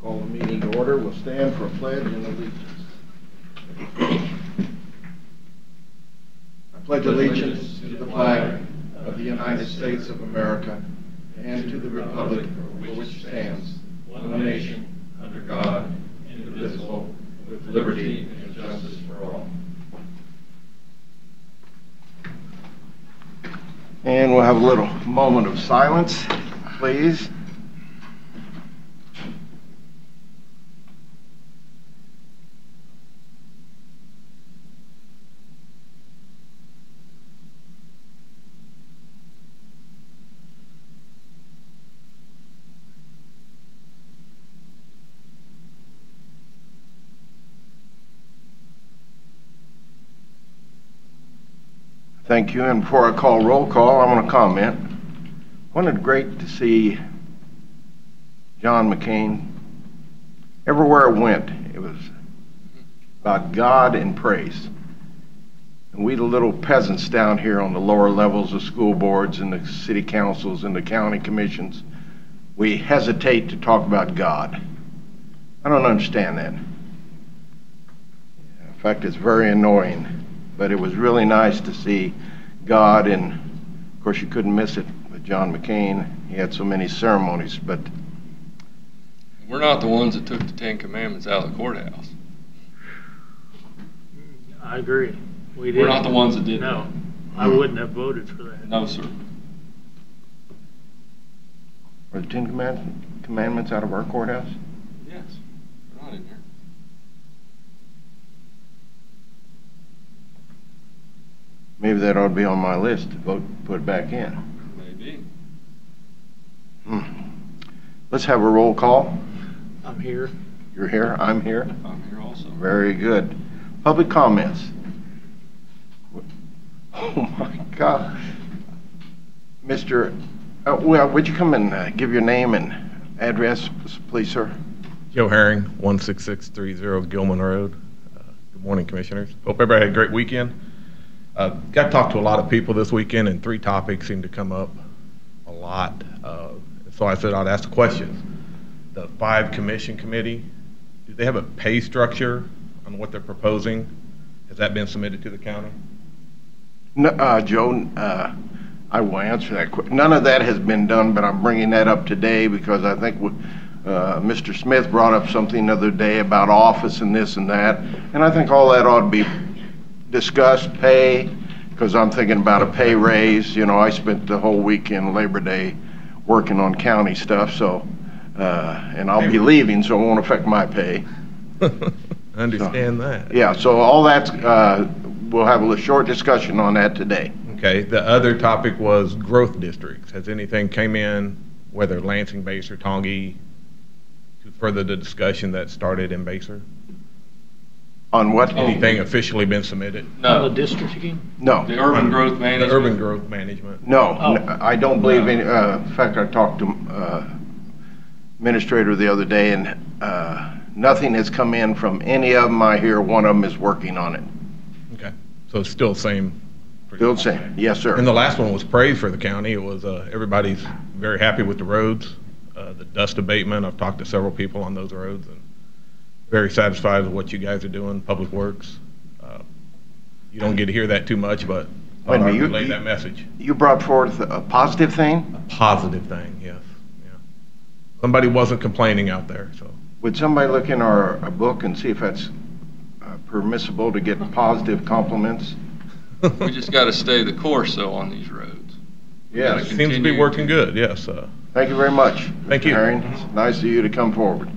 Call the meeting to order. We'll stand for a pledge and allegiance. I pledge allegiance to the flag of the United States of America and to the republic for which stands one nation under God, indivisible, with liberty and justice for all. And we'll have a little moment of silence, please. Thank you. And before I call roll call, I want to comment. Wasn't it great to see John McCain? Everywhere it went, it was about God and praise. And we, the little peasants down here on the lower levels of school boards and the city councils and the county commissions, we hesitate to talk about God. I don't understand that. In fact, it's very annoying. But it was really nice to see God, and of course you couldn't miss it with John McCain. He had so many ceremonies, but we're not the ones that took the Ten Commandments out of the courthouse. I agree. We're not the ones that did No, I wouldn't have voted for that. No, sir. Were the Ten Commandments out of our courthouse? Yes, they're not in there. Maybe that ought to be on my list to vote, put it back in. Maybe. Let's have a roll call. I'm here. You're here. I'm here. I'm here also. Very good. Public comments. Oh my God. Mr. Well, would you come and give your name and address, please, sir? Joe Herring, 16630 Gilman Road. Good morning, Commissioners. Hope everybody had a great weekend. Got to talk to a lot of people this weekend, and 3 topics seemed to come up a lot. So I said I'd ask the questions. The 5 commission committee, do they have a pay structure on what they're proposing? Has that been submitted to the county? No, Joe, I will answer that. None of that has been done, but I'm bringing that up today because I think Mr. Smith brought up something the other day about office and this and that, and I think all that ought to be discussed, pay, because I'm thinking about a pay raise. You know, I spent the whole weekend, Labor Day, working on county stuff, so, and I'll be leaving, so it won't affect my pay. I understand that. Yeah, so all that's, we'll have a short discussion on that today. Okay, the other topic was growth districts. Has anything came in, whether Lansing, Basehor, Tongi, to further the discussion that started in Basehor? On what? Anything officially been submitted? No. The districting? No. The urban growth management? The urban growth management. No, Oh. I don't believe any, in fact, I talked to administrator the other day, and nothing has come in from any of them. I hear one of them is working on it. Okay, so it's still the same? Still the same, yes, sir. And the last one was praise for the county. It was, everybody's very happy with the roads, the dust abatement. I've talked to several people on those roads, and very satisfied with what you guys are doing, Public Works. You don't get to hear that too much, but Wait a minute, I relay that message. You brought forth a positive thing? A positive thing, yes. Yeah. Somebody wasn't complaining out there, so. Would somebody look in our book and see if that's permissible to get positive compliments? We just got to stay the course, though, on these roads. Yes. Seems to be working good, yes. Thank you very much. Thank Mr. you. Herring. It's nice of you to come forward.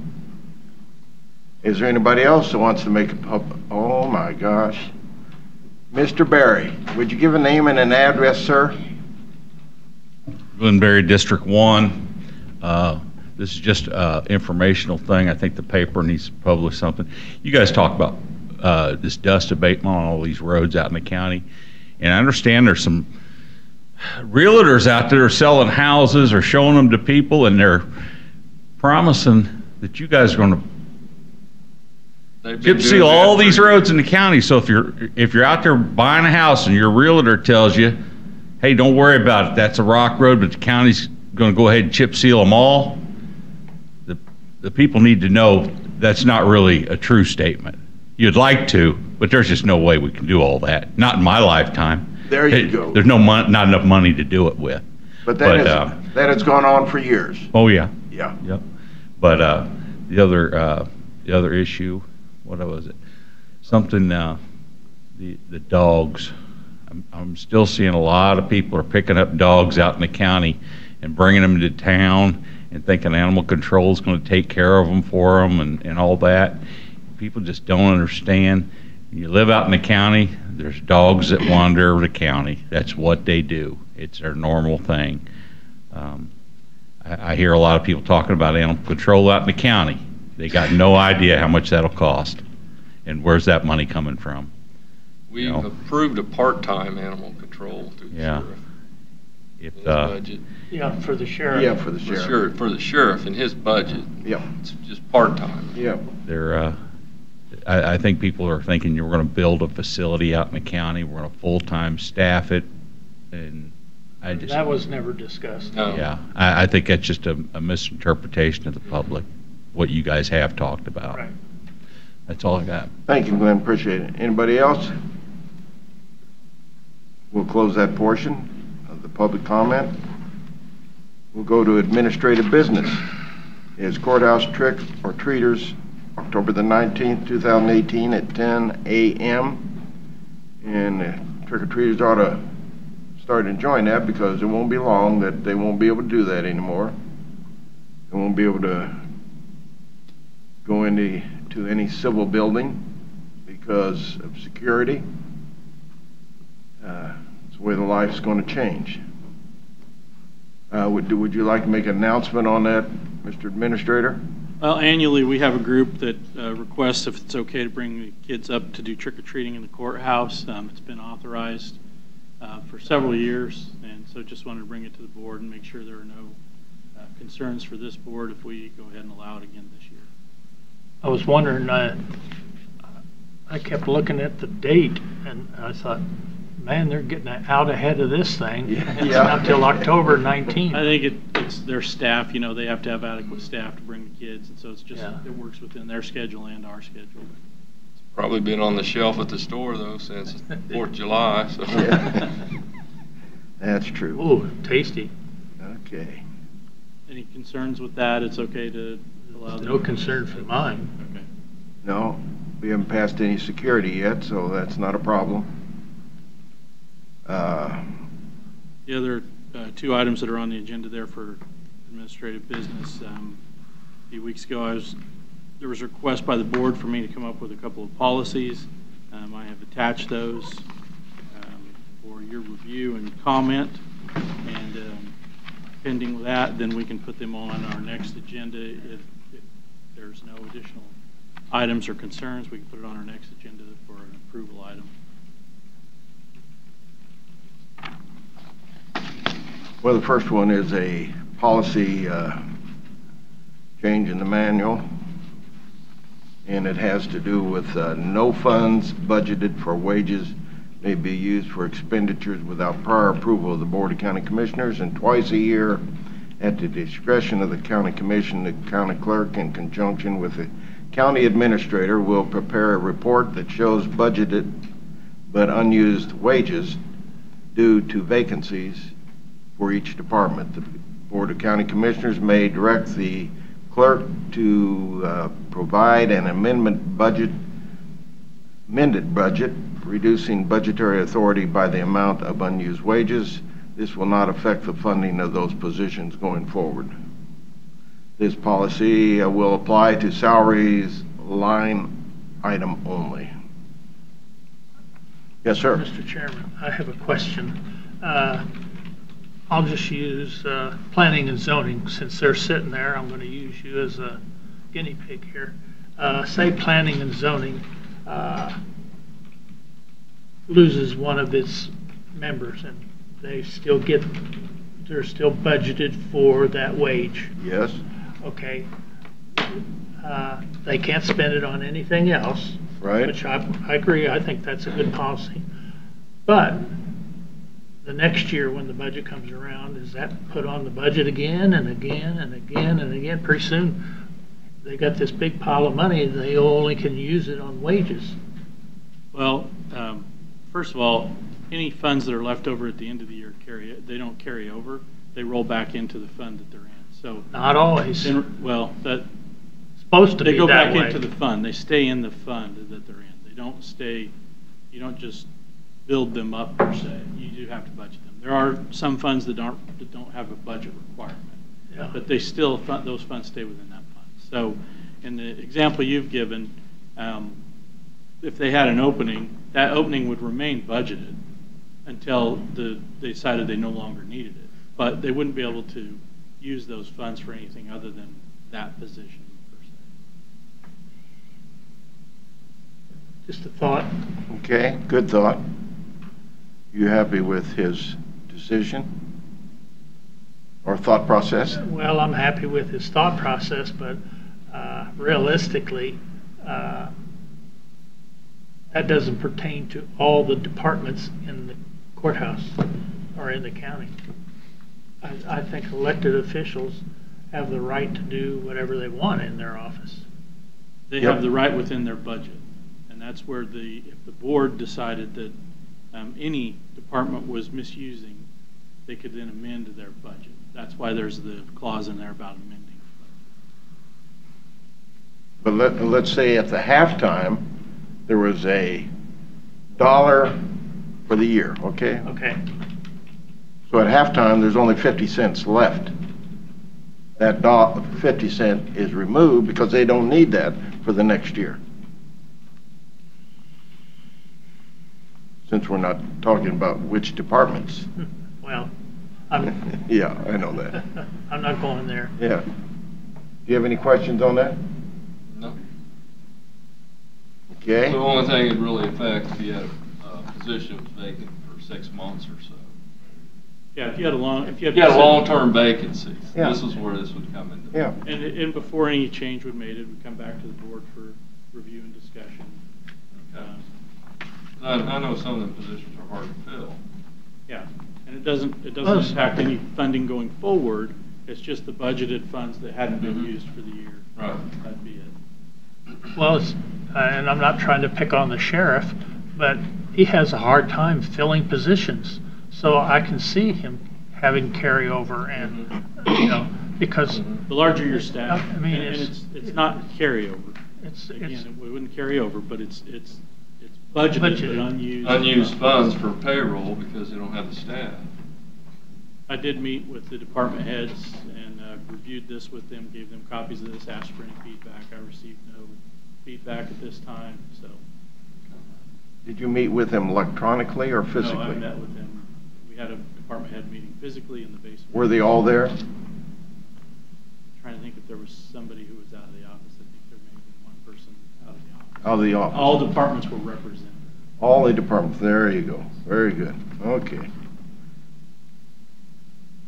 Is there anybody else that wants to make a oh my gosh. Mr. Barry, would you give a name and an address, sir? Glenberry District 1. This is just an informational thing. I think the paper needs to publish something. You guys talk about this dust abatement on all these roads out in the county. And I understand there's some realtors out there selling houses or showing them to people, and they're promising that you guys are going to chip seal all these roads in the county. So if you're out there buying a house and your realtor tells you, hey, don't worry about it, that's a rock road, but the county's going to go ahead and chip seal them all, the people need to know that's not really a true statement. You'd like to, but there's just no way we can do all that. Not in my lifetime. There you go. There's not enough money to do it with. But that has gone on for years. Oh, yeah. Yeah. Yep. But the other issue, what was it? Something, the dogs. I'm still seeing a lot of people are picking up dogs out in the county and bringing them to town and thinking animal control is going to take care of them for them and all that. People just don't understand. You live out in the county, there's dogs that wander the county. That's what they do. It's their normal thing. I hear a lot of people talking about animal control out in the county. They got no idea how much that'll cost and where's that money coming from. We've approved a part-time animal control through the Yeah. sheriff. If, His budget. Yeah, for the sheriff. Yeah, for the sheriff. For the sheriff in his budget. Yep. It's just part-time. Yep. I think people are thinking you're going to build a facility out in the county, we're going to full-time staff it, and I just... That was never discussed. No. Yeah, I think that's just a misinterpretation of the public, what you guys have talked about. Right. That's all I got. Thank you, Glenn. Appreciate it. Anybody else? We'll close that portion of the public comment. We'll go to administrative business. Is courthouse trick or treaters, October the 19th, 2018 at 10 a.m. And trick-or-treaters ought to start enjoying that because it won't be long that they won't be able to do that anymore. They won't be able to go into any civil building because of security. It's the way the life's going to change. Would you like to make an announcement on that, Mr. Administrator? Well, annually, we have a group that requests if it's okay to bring the kids up to do trick-or-treating in the courthouse. It's been authorized for several years, and so just wanted to bring it to the board and make sure there are no concerns for this board if we go ahead and allow it again this year. I was wondering, I kept looking at the date, and I thought, man, they're getting out ahead of this thing. Yeah. It's not till October 19th. I think it's their staff, they have to have adequate staff to bring the kids, and so it's just, Yeah. it works within their schedule and our schedule. Probably been on the shelf at the store, though, since 4th of July, so. Yeah. That's true. Ooh, tasty. Okay. Any concerns with that? It's okay to allow them? No concern for mine. Okay. No, we haven't passed any security yet, so that's not a problem. The other two items that are on the agenda there for administrative business, a few weeks ago there was a request by the board for me to come up with a couple of policies. I have attached those for your review and comment, and pending that, then we can put them on our next agenda. If there's no additional items or concerns, we can put it on our next agenda for an approval item. Well, the first one is a policy change in the manual, and it has to do with no funds budgeted for wages may be used for expenditures without prior approval of the Board of County Commissioners, and twice a year at the discretion of the county commission, the county clerk in conjunction with the county administrator will prepare a report that shows budgeted but unused wages due to vacancies for each department. The Board of County Commissioners may direct the clerk to provide an amended budget, reducing budgetary authority by the amount of unused wages. This will not affect the funding of those positions going forward. This policy will apply to salaries line item only. Yes, sir. Mr. Chairman, I have a question. I'll just use planning and zoning. Since they're sitting there, I'm going to use you as a guinea pig here. Say planning and zoning loses one of its members and they're still budgeted for that wage. Yes. Okay. They can't spend it on anything else. Right. Which I agree, I think that's a good policy. But the next year when the budget comes around, is that put on the budget again and again and again and again? Pretty soon, they got this big pile of money, they only can use it on wages. Well, first of all, any funds that are left over at the end of the year they don't carry over. They roll back into the fund that they're in. So Not always. well, that Supposed to they be go that back way. into the fund. They stay in the fund that they're in. They don't stay. You don't just build them up per se. You do have to budget them. There are some funds that don't have a budget requirement, Yeah. but they still those funds stay within that fund. So, in the example you've given, if they had an opening, that opening would remain budgeted until they decided they no longer needed it. But they wouldn't be able to use those funds for anything other than that position per se. Just a thought. Okay, good thought. You happy with his decision or thought process? Well, I'm happy with his thought process, but realistically, that doesn't pertain to all the departments in the courthouse or in the county. I think elected officials have the right to do whatever they want in their office. They Yep. have the right within their budget, and that's where if the board decided that any department was misusing, they could then amend their budget. That's why there's the clause in there about amending. But let's say at the halftime, there was $1 for the year, okay? Okay. So at halftime, there's only 50 cents left. That 50 cent is removed because they don't need that for the next year. Since we're not talking about which departments. Well, I'm Yeah, I know that. I'm not going there. Yeah. Do you have any questions on that? No. Okay. The only thing it really affects if you had a position that was vacant for 6 months or so. Yeah, if you had a If you had a long-term vacancy, Yeah. this is where this would come into. Yeah. And before any change was made, it would come back to the board for review and discussion. Okay. I know some of the positions are hard to fill. Yeah, and it doesn't Well, impact any funding going forward. It's just the budgeted funds that hadn't been Mhm. used for the year. Right. That'd be it. Well, and I'm not trying to pick on the sheriff, but he has a hard time filling positions. So I can see him having carryover and, because The larger your staff, I mean, and it's- it's not carryover. it's, Again, we wouldn't carry over, but it's budgeted Budgeted. but unused. Unused funds for payroll because they don't have the staff. I did meet with the department heads and reviewed this with them, gave them copies of this, asked for any feedback. I received no feedback at this time, so. Did you meet with them electronically or No, I physically? met with them. We had a department head meeting physically in the basement. Were they all there? Trying to think if there was somebody who was out of the office. I think there may have been one person out of the office. Out of the office? All departments were represented. All the departments, there you go. Very good. Okay.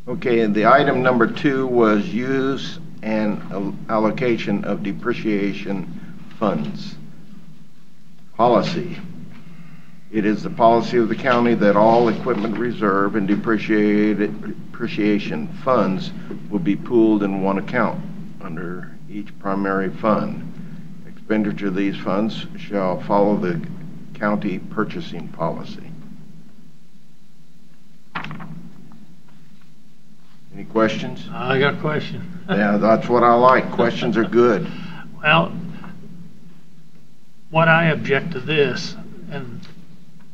Okay, and the item number 2 was use and allocation of depreciation funds. Policy. It is the policy of the county that all equipment reserve and depreciation funds will be pooled in one account under each primary fund. Expenditure of these funds shall follow the county purchasing policy. Any questions? I got a question. Yeah, that's what I like. Questions are good. Well, what I object to this, and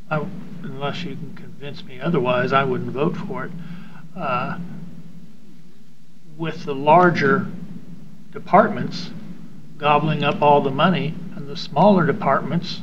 unless you can convince me otherwise, I wouldn't vote for it. With the larger departments gobbling up all the money and the smaller departments,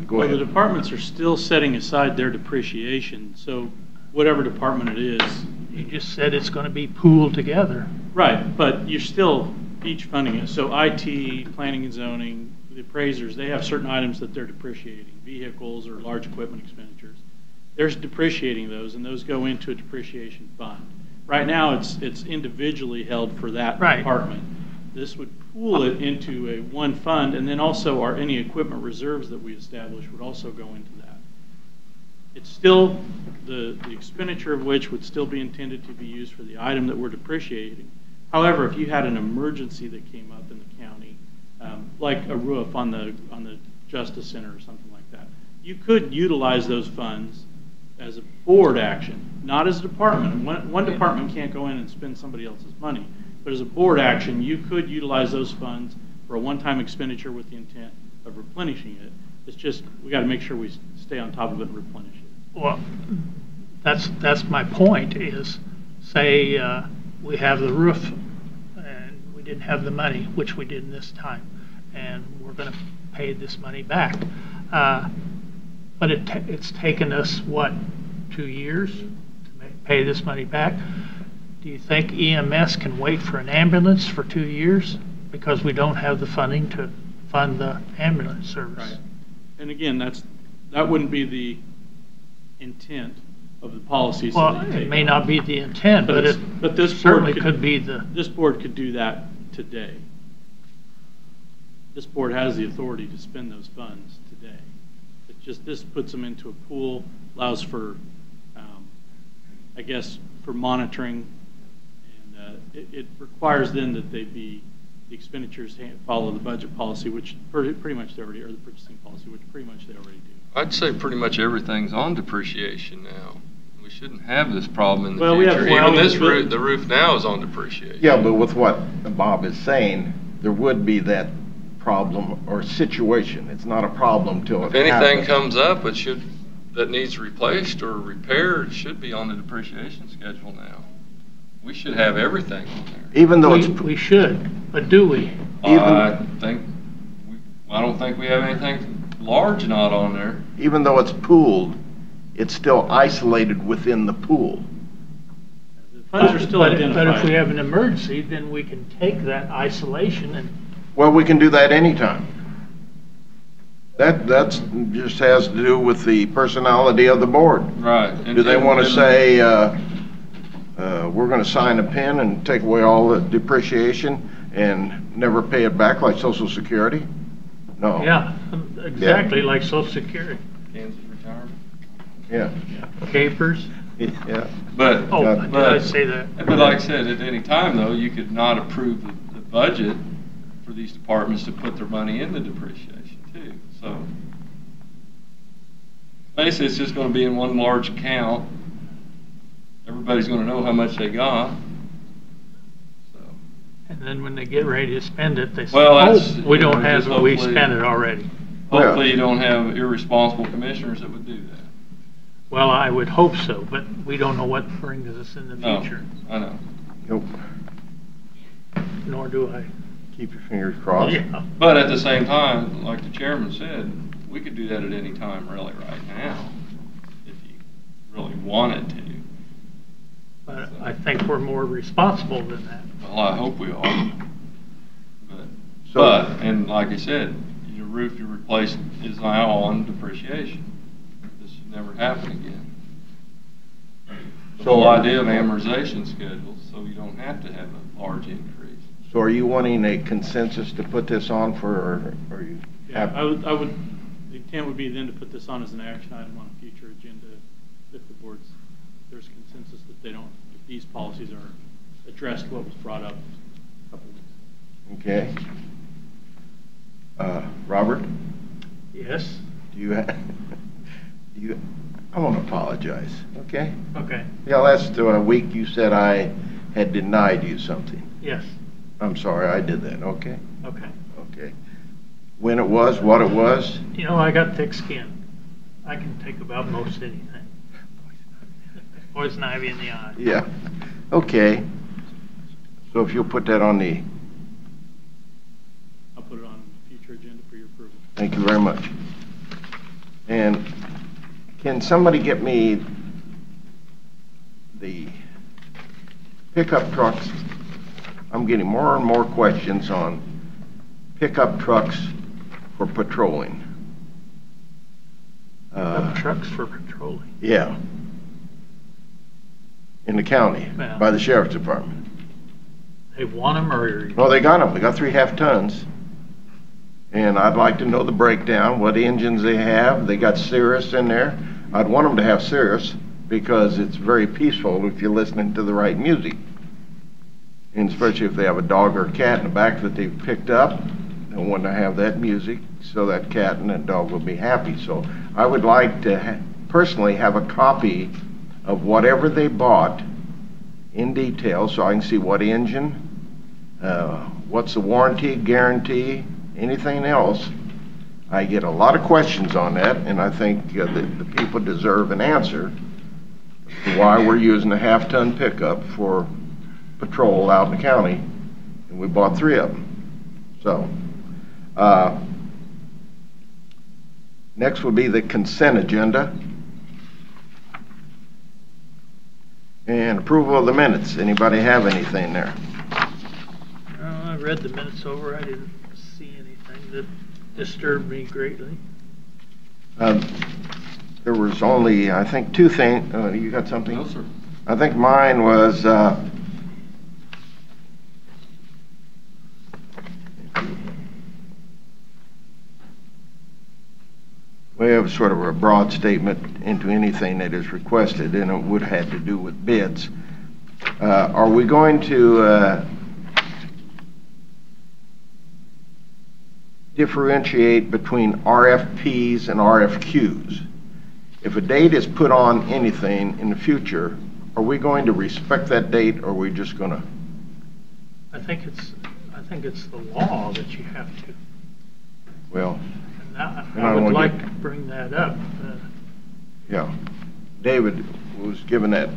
Go Well, the ahead. departments are still setting aside their depreciation, so whatever department it is. you just said it's going to be pooled together. Right, but you're still each funding it. So IT, planning and zoning, the appraisers, they have certain items that they're depreciating, vehicles or large equipment expenditures. They're depreciating those, and those go into a depreciation fund. Right now, it's individually held for that Right. department. This would pool it into a one fund, and then also any equipment reserves that we establish would also go into that. It's still, the expenditure of which would still be intended to be used for the item that we're depreciating, However, if you had an emergency that came up in the county, like a roof on the Justice Center or something like that, you could utilize those funds as a board action, not as a department. One department can't go in and spend somebody else's money, but as a board action, you could utilize those funds for a one-time expenditure with the intent of replenishing it. It's just, we got to make sure we stay on top of it and replenish it. Well, that's my point is, say we have the roof and we didn't have the money, which we didn't this time, and we're going to pay this money back. But it's taken us, what, 2 years to pay this money back? Do you think EMS can wait for an ambulance for 2 years because we don't have the funding to fund the ambulance service? Right. And again, that wouldn't be the intent of the policies. Well, it may not be the intent, but this certainly board could be the. This board could do that today. This board has the authority to spend those funds today. It just, this puts them into a pool, allows for, I guess, for monitoring, and it requires then that they be, the expenditures follow the budget policy, which pretty much they already, or the purchasing policy, which pretty much they already do. I'd say pretty much everything's on depreciation now. We shouldn't have this problem in the Well, we future. have- Even this roof, the roof now is on depreciation. Yeah, but with what Bob is saying, there would be that problem or situation. It's not a problem till If it anything happens. comes up, that needs replaced or repaired, it should be on the depreciation schedule now. We should have everything on there. Even though it's, We should, but do we? I don't think we have anything large not on there. even though it's pooled, it's still isolated within the pool. The funds are still But identified. if we have an emergency, then we can take that isolation and. Well, we can do that anytime. That's just has to do with the personality of the board. Right. Do they want to say, we're going to sign a pen and take away all the depreciation and never pay it back like Social Security? No. Yeah, exactly, like Social Security. Kansas retirement. Yeah. Capers. Yeah. But, Oh, But- did I say that? but like I said, at any time though, you could not approve the budget for these departments to put their money in the depreciation too. So basically, it's just going to be in one large account. Everybody's going to know how much they got. So, And then when they get ready to spend it, they say, Well, oh, that's, we you know, don't have just it, we hopefully- spent it already. hopefully, you don't have irresponsible commissioners that would do that. Well, I would hope so, but we don't know what brings us in the No, future, I know. Nope. nor do I. Keep your fingers crossed. Yeah. But at the same time, like the chairman said, we could do that at any time really right now, if you really wanted to. But I think we're more responsible than that. Well, I hope we are. So- And like I said, your roof you replaced is now on depreciation. This should never happen again. The So- whole idea of amortization schedules, so you don't have to have a large increase. So are you wanting a consensus to put this on for, or are you? Yeah, I would, the intent would be then to put this on as an action item on a future agenda if the board's, there's consensus that they don't, if these policies are addressed what was brought up a couple weeks. Okay. Robert, Yes? I want to apologize, okay? Okay, Yeah, last week you said I had denied you something. yes, I'm sorry, I did that, okay? okay. Okay. When it was, what it was? You know, I got thick skin. I can take about most anything. Poison ivy in the eye. Yeah, okay. So if you'll put that on the, I'll put it on a future agenda for your approval. thank you very much. And can somebody get me the pickup trucks? I'm getting more and more questions on pickup trucks for patrolling. Trucks for patrolling. Yeah. In the county, Yeah. by the sheriff's department. They want them or? Well, they got them. They got 3.5 tons. And I'd like to know the breakdown, what engines they have. They got Cirrus in there. I'd want them to have Cirrus because it's very peaceful if you're listening to the right music. And especially if they have a dog or a cat in the back that they've picked up, they'll want to have that music so that cat and that dog will be happy. So I would like to personally have a copy of whatever they bought in detail so I can see what engine, what's the warranty, guarantee, anything else. I get a lot of questions on that, and I think that the people deserve an answer to why we're using a half-ton pickup for patrol out in the county, and we bought 3 of them. So, next will be the consent agenda. And approval of the minutes. Anybody have anything there? I read the minutes over. I didn't see anything that disturbed me greatly. There was only, I think, 2 things. You got something? No, sir. I think mine was, we have sort of a broad statement into anything that is requested, and it would have to do with bids. Are we going to differentiate between RFPs and RFQs? If a date is put on anything in the future, are we going to respect that date, or are we just going to? I think it's the law that you have to. Well, I would like to bring that up. Yeah. David was given that,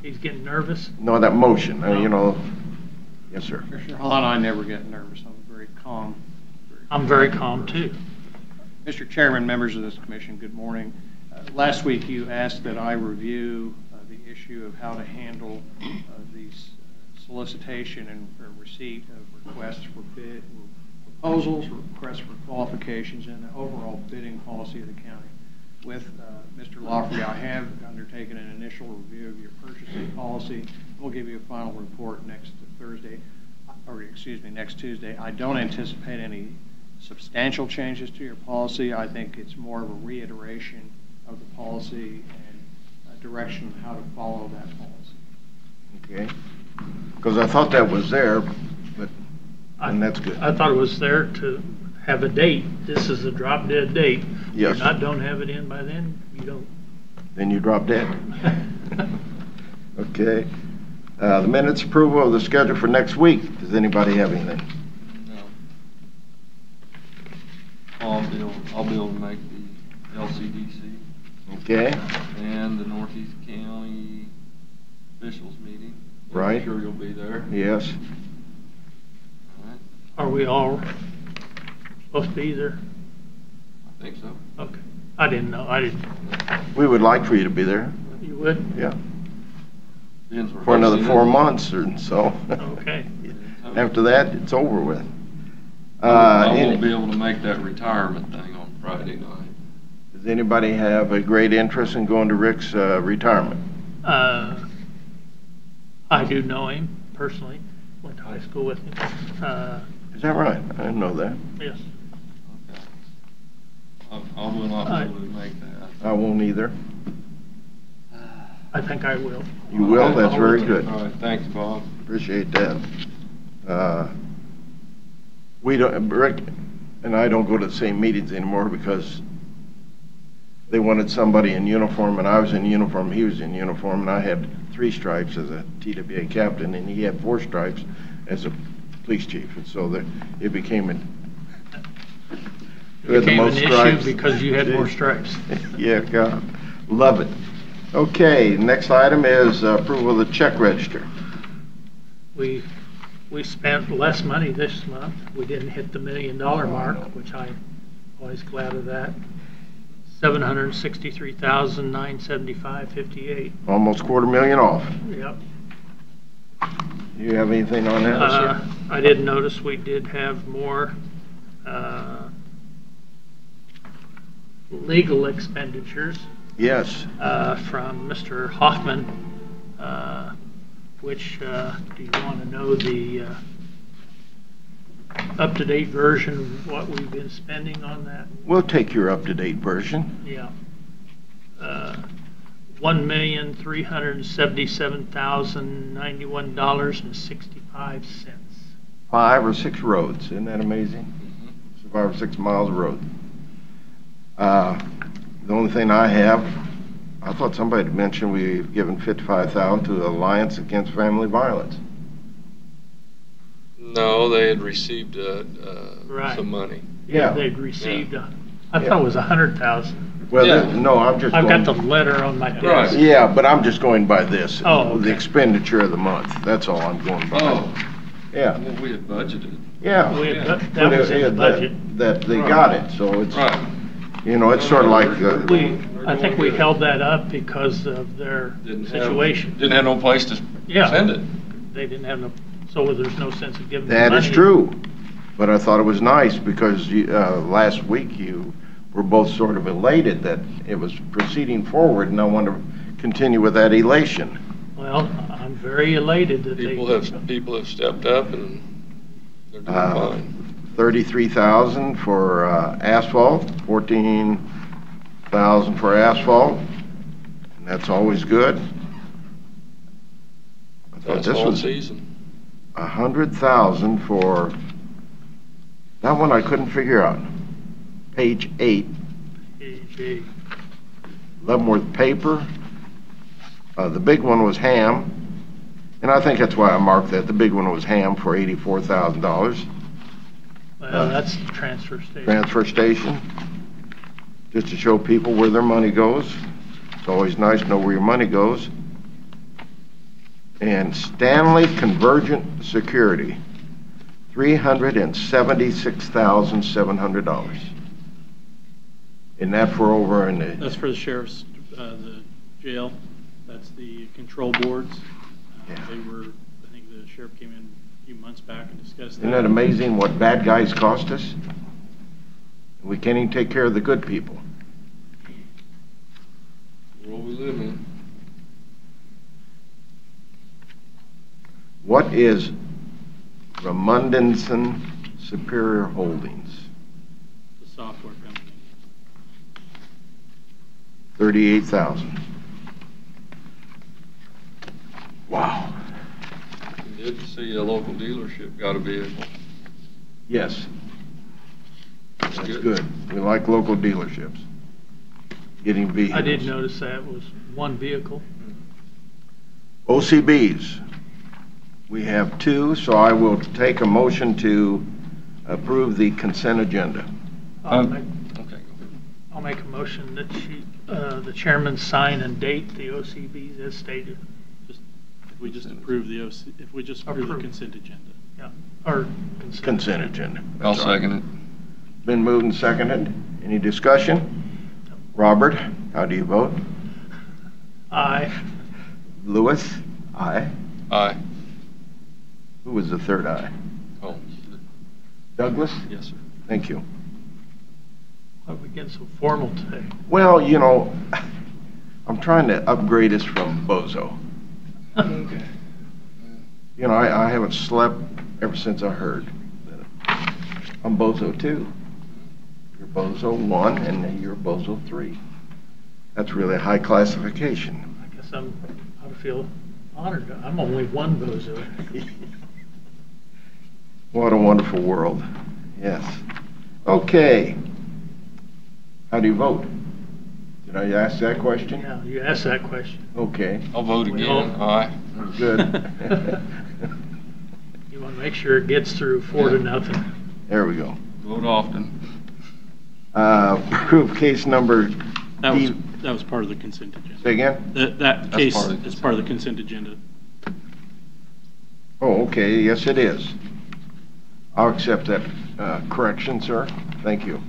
He's getting nervous. no, that motion, you know. Yes, sir. Commissioner Hall and I never get nervous. I'm very calm. I'm very calm, too. Mr. Chairman, members of this commission, good morning. Last week you asked that I review the issue of how to handle the solicitation and receipt of requests for bid, proposals, requests for qualifications, and the overall bidding policy of the county. With Mr. Lawfrey, I have undertaken an initial review of your purchasing policy. We'll give you a final report next Tuesday. I don't anticipate any substantial changes to your policy. I think it's more of a reiteration of the policy and a direction of how to follow that policy. Okay. Because I thought that was there, but, and that's good. I thought it was there to have a date. This is a drop dead date. Yes. Don't have it in by then, you don't. Then you drop dead. Okay. The minutes approval of the schedule for next week. Does anybody have anything? No. I'll be able to make the LCDC Okay. and the Northeast County officials meeting. Right. I'm sure you'll be there. Yes. All right. Are we all supposed to be there? I think so. Okay. I didn't know. We would like for you to be there. You would? Yeah. Depends where For another Hudson 4 is. months or so. Okay. After that, it's over with. I won't be able to make that retirement thing on Friday night. Does anybody have a great interest in going to Rick's retirement? I do know him personally. Went to high school with him. Is that right? I didn't know that. Yes. Okay. I will not be able to make that. I won't either. I think I will. You will? That's very good. All right, thanks, Bob. Appreciate that. We don't, Rick and I don't go to the same meetings anymore because they wanted somebody in uniform, and I was in uniform, he was in uniform, and I had 3 stripes as a TWA captain, and he had 4 stripes as a police chief, and so it became an It became an issue because you had more stripes. Yeah, God, love it. Okay, next item is approval of the check register. We spent less money this month. We didn't hit the $1 million mark, which I'm always glad of that. $763,975.58. Almost $250,000 off. Yep. You have anything on that, sir? I did notice we did have more legal expenditures Yes. from Mr. Hoffman, which, do you want to know the up-to-date version of what we've been spending on that? We'll take your up-to-date version. Yeah. $1,377,091.65. 5 or 6 roads. Isn't that amazing? So 5 or 6 miles of road. The only thing I have, I thought somebody had mentioned we've given $55,000 to the Alliance Against Family Violence. No, they had received Right. some money. Yeah. They'd received, I thought it was 100,000. Well, Yeah. no, I'm just I've going. got the letter on my Right. desk. Yeah, but I'm just going by this. Oh, The okay. expenditure of the month. That's all I'm going by. Oh, Yeah, well, we had budgeted. yeah. We had- But That was in the that- budget. That they Right. got it, so it's, Right. you know, it's sort of like, I think we held that up because of their Didn't situation. Didn't have no place to Yeah. send it. They didn't have no, so there's no sense of giving them money. that is true. But I thought it was nice because last week you were both sort of elated that it was proceeding forward, and I want to continue with that elation. Well, I'm very elated that they. People have stepped up and they're doing fine. 33,000 for asphalt, 14,000 for asphalt, and that's always good. I thought That's this all was season. 100,000 for, that one I couldn't figure out. Page 8, AJ. Leavenworth Paper. The big one was Ham, and I think that's why I marked that. The big one was Ham for $84,000. Well, that's the transfer station. Transfer station, just to show people where their money goes. It's always nice to know where your money goes. And Stanley Convergent Security, $376,700. And that for over in the, That's for the sheriff's, the jail. That's the control boards. Yeah. They were, I think the sheriff came in a few months back and discussed that. isn't that amazing what bad guys cost us? We can't even take care of the good people. The world we live in. What is Ramundenson Superior Holdings? The software company. 38,000. Wow. Good to see a local dealership got a vehicle. Yes, that's Good. good. We like local dealerships. Getting vehicles. I did notice that was one vehicle. OCBs. We have 2, so I will take a motion to approve the consent agenda. I'll Okay, make- go ahead. I'll make a motion that the chairman sign and date the OCBs as stated. If we just approve the if we just approve the Approve. consent agenda. Yeah, or Consent agenda. I'll That's all right. second it. Been moved and seconded. Any discussion? Robert, how do you vote? Aye. Lewis? Aye. Aye. Who was the third aye? Oh, Douglas? yes, sir. Thank you. Why are we getting so formal today? Well, you know, I'm trying to upgrade us from bozo. Okay. You know, I haven't slept ever since I heard. I'm bozo 2. You're bozo 1, and you're bozo 3. That's really a high classification. I guess I ought to feel honored. I'm only one bozo. What a wonderful world. Yes. Okay. How do you vote? Did I ask that question? Yeah, you asked that question. Okay, I'll vote We again. hope. Aye. good. You want to make sure it gets through 4-0. There we go. Vote often. Approve case number, That was part of the consent agenda. say again? That That's case part of the is part of the consent agenda. Oh, okay, yes it is. I'll accept that correction, sir. Thank you.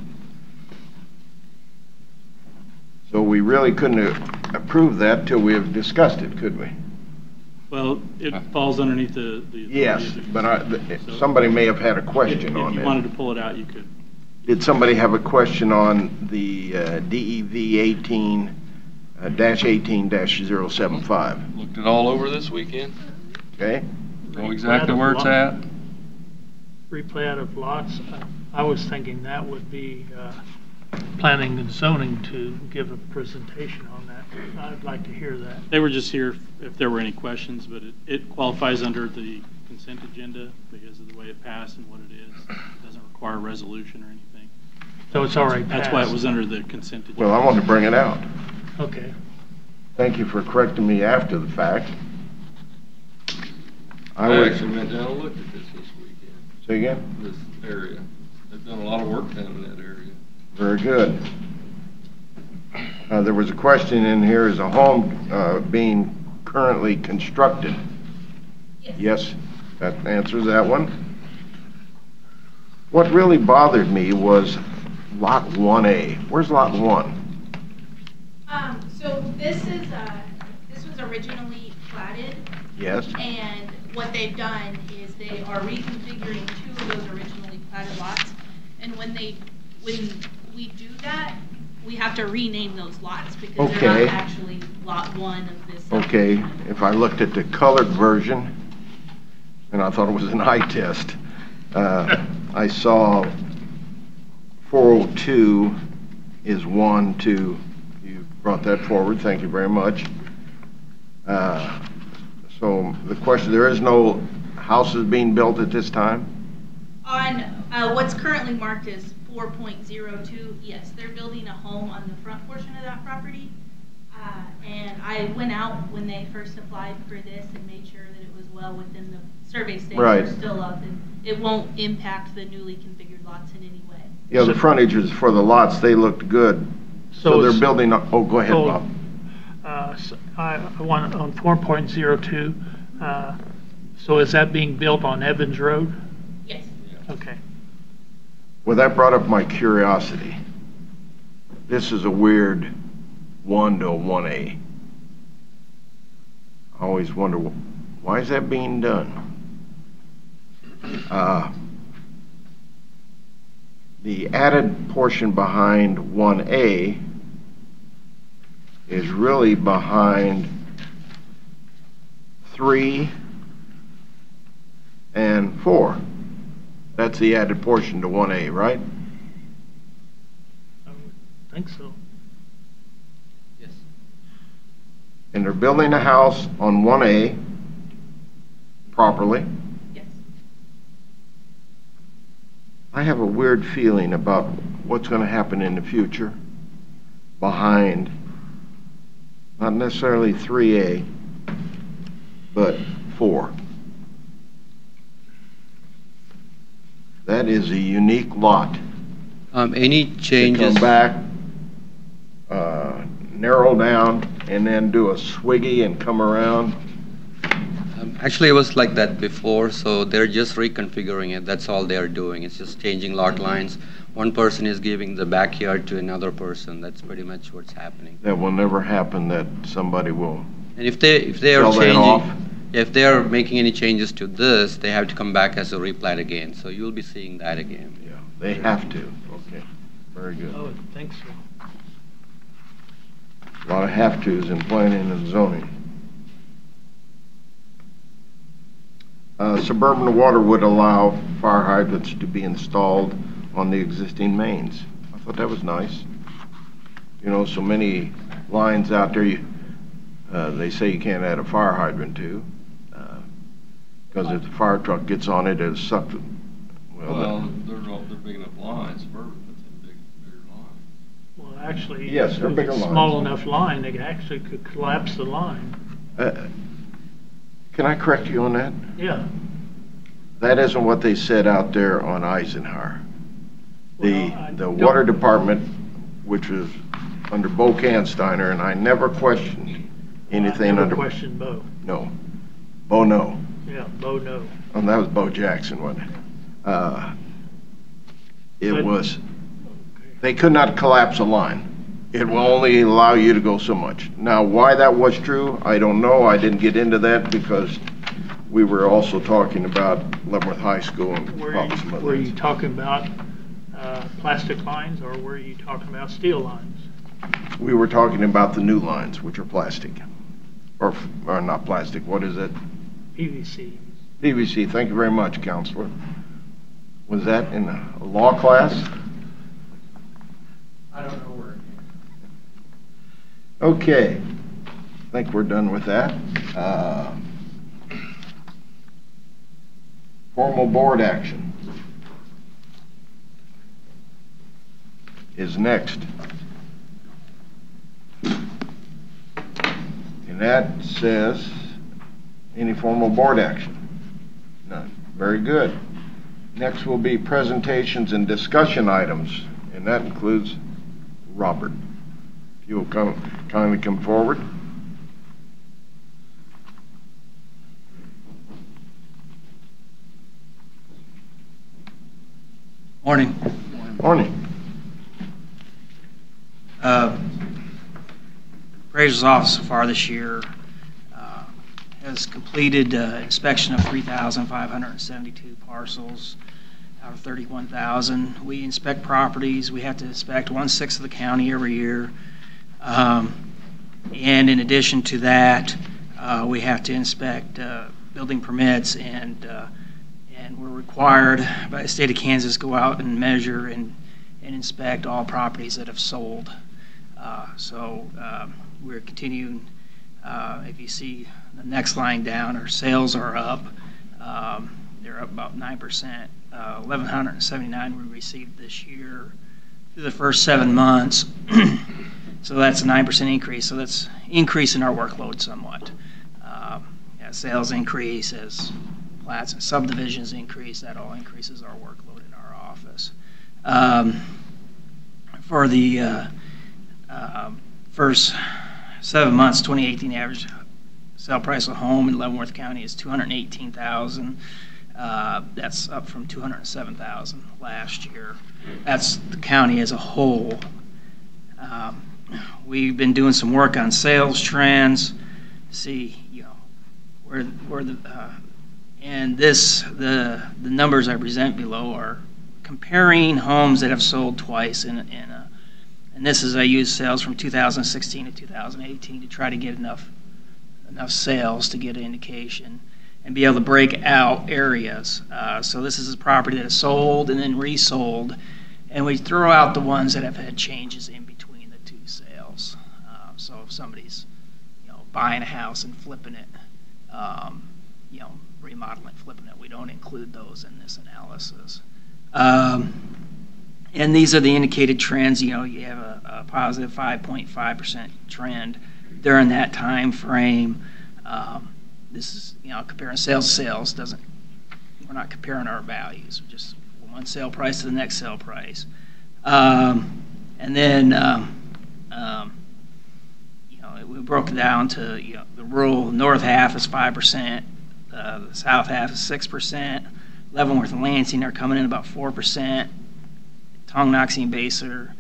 So we really couldn't approve that till we have discussed it, could we? Well, it falls underneath the. Yes, but So- somebody may have had a question on If you it. wanted to pull it out, you could. Did somebody have a question on the DEV 18-18-075? Looked it all over this weekend. Okay? Know exactly where it's at. Replat of lots, I was thinking that would be planning and zoning to give a presentation on that. I'd like to hear that. They were just here if there were any questions, but it qualifies under the consent agenda because of the way it passed and what it is. It doesn't require a resolution or anything. So it's already passed? That's why it was under the consent agenda. Well, I wanted to bring it out. Okay. Thank you for correcting me after the fact. I would- actually went down and looked at this weekend, Say again? this area. They've done a lot of work down in that area. Very good. There was a question in here, is a home being currently constructed? Yes, that answers that one. What really bothered me was Lot 1A. Where's Lot 1? So this was originally platted, Yes? and what they've done is they are reconfiguring 2 of those originally platted lots. And when we do that, we have to rename those lots because they're Okay. not actually Lot 1 of this. Okay, if I looked at the colored version, and I thought it was an eye test, I saw 402 is 1, 2. You brought that forward, thank you very much. So the question, there is no houses being built at this time? On what's currently marked as 4.02, yes, they're building a home on the front portion of that property. And I went out when they first applied for this and made sure that it was well within the survey stakes Right. are still up, and it won't impact the newly configured lots in any way. Yeah, the frontages for the lots, they looked good. So they're it's- building, oh, go ahead, so, Bob. So I want, on 4.02, so is that being built on Evans Road? Yes. Okay. Well, that brought up my curiosity. This is a weird 1 to a 1A. I always wonder, why is that being done? The added portion behind 1A is really behind 3 and 4. That's the added portion to 1A, right? I would think so. Yes. And they're building a house on 1A properly. Yes. I have a weird feeling about what's going to happen in the future behind, not necessarily 3A, but 4. That is a unique lot. Any To changes? come back, narrow down, and then do a swiggy and come around. Actually, it was like that before, so they're just reconfiguring it. That's all they're doing. It's just changing lot lines. One person is giving the backyard to another person. That's pretty much what's happening. That will never happen, that somebody will And if they are sell that off. if they are making any changes to this, they have to come back as a replat again. So you'll be seeing that again. Yeah, they have to. Okay, very good. I would think so. A lot of have-tos in planning and zoning. Suburban water would allow fire hydrants to be installed on the existing mains. I thought that was nice. You know, so many lines out there, they say you can't add a fire hydrant to, because if the fire truck gets on it, it'll suck. Well, they're big enough lines, suburban puts in bigger lines. Well, actually. Yes, they're if bigger it's lines. Small enough line, they actually could collapse the line. Can I correct you on that? Yeah. That isn't what they said out there on Eisenhower. Well, I The don't- water department, which was under BOCC, and I never questioned anything I never under. questioned Bo. No. Bo, no. Yeah, Bo, no. And that was Bo Jackson, wasn't it? It But- was, Okay. they could not collapse a line. It will only allow you to go so much. Now, why that was true, I don't know. I didn't get into that because we were also talking about Leavenworth High School and probably some Were other. you talking about plastic lines, or were you talking about steel lines? We were talking about the new lines, which are plastic. Or not plastic, what is it? PVC. PVC, thank you very much, Counselor. Was that in a law class? I don't know where. Okay, I think we're done with that. Formal board action is next. And that says, any formal board action? None. Very good. Next will be presentations and discussion items, and that includes Robert. If you will kindly come forward. Morning. Morning. Appraiser's office so far this year has completed inspection of 3,572 parcels out of 31,000. We inspect properties. We have to inspect 1/6 of the county every year. And in addition to that, we have to inspect building permits, and we're required by the state of Kansas to go out and measure and inspect all properties that have sold. So we're continuing. If you see the next line down, our sales are up. They're up about 9%. 1,179 we received this year through the first 7 months. So that's a 9% increase. So that's increasing our workload somewhat. As sales increase, as plats and subdivisions increase, that all increases our workload in our office. For the first 7 months, 2018 average sale price of a home in Leavenworth County is $218,000. That's up from $207,000 last year. That's the county as a whole. We've been doing some work on sales trends, see, where the and the numbers I present below are comparing homes that have sold twice and this is I use sales from 2016 to 2018 to try to get enough sales to get an indication and be able to break out areas. So this is a property that is sold and then resold, and we throw out the ones that have had changes in between the two sales. So if somebody's buying a house and flipping it, remodeling, flipping it, we don't include those in this analysis. And these are the indicated trends. You have a positive 5.5% trend during that time frame. This is, comparing sales to sales doesn't, we're not comparing our values. We're just one sale price to the next sale price. And then, we broke it down to, the rural north half is 5%, the south half is 6%. Leavenworth and Lansing are coming in about 4%. Tonganoxie and Basler,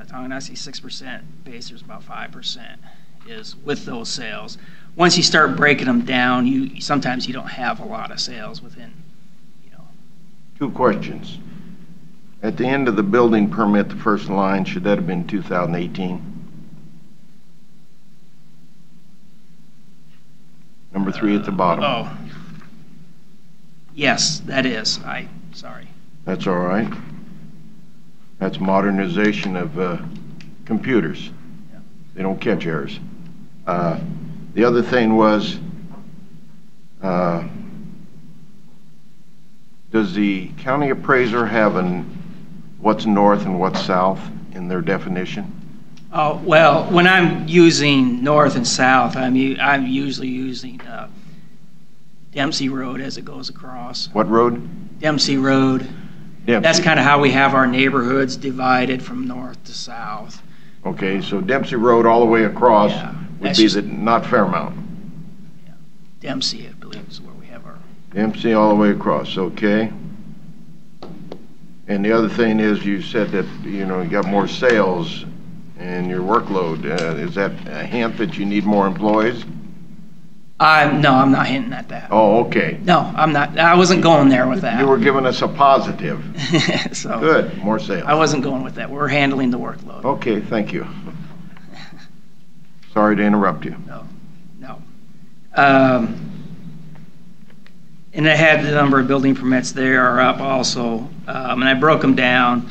Tonganoxie 6%, Basler's about 5% is with those sales. Once you start breaking them down, sometimes you don't have a lot of sales within, Two questions. At the end of the building permit, the first line, should that have been 2018? Number 3 at the bottom. Oh. Yes, that is. Sorry. That's all right. That's modernization of computers. Yeah. They don't catch errors. The other thing was, does the county appraiser have what's north and what's south in their definition? Oh, well, when I'm using north and south, I'm usually using Dempsey Road as it goes across. What road? Dempsey Road. Dempsey. That's kind of how we have our neighborhoods divided from north to south. Okay, so Dempsey Road all the way across would be not Fairmount. Yeah. Dempsey, I believe, is where we have our... Dempsey all the way across, okay. And the other thing is, you said that, you got more sales and your workload. Is that a hint that you need more employees? No, I'm not hinting at that. Oh, okay. No, I'm not. I wasn't going there with that. You were giving us a positive. So good, more sales. I wasn't going with that. We're handling the workload. Okay, thank you. Sorry to interrupt you. No. And I had the number of building permits there are up also. And I broke them down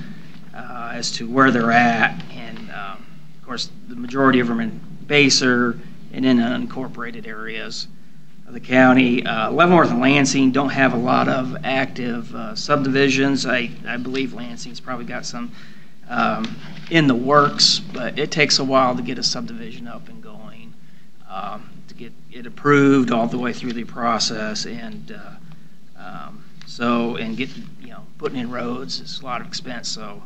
as to where they're at. And of course, the majority of them in Baser and in unincorporated areas of the county. Leavenworth and Lansing don't have a lot of active subdivisions. I believe Lansing's probably got some in the works, but it takes a while to get a subdivision up and going, to get it approved all the way through the process, and get, putting in roads is a lot of expense. So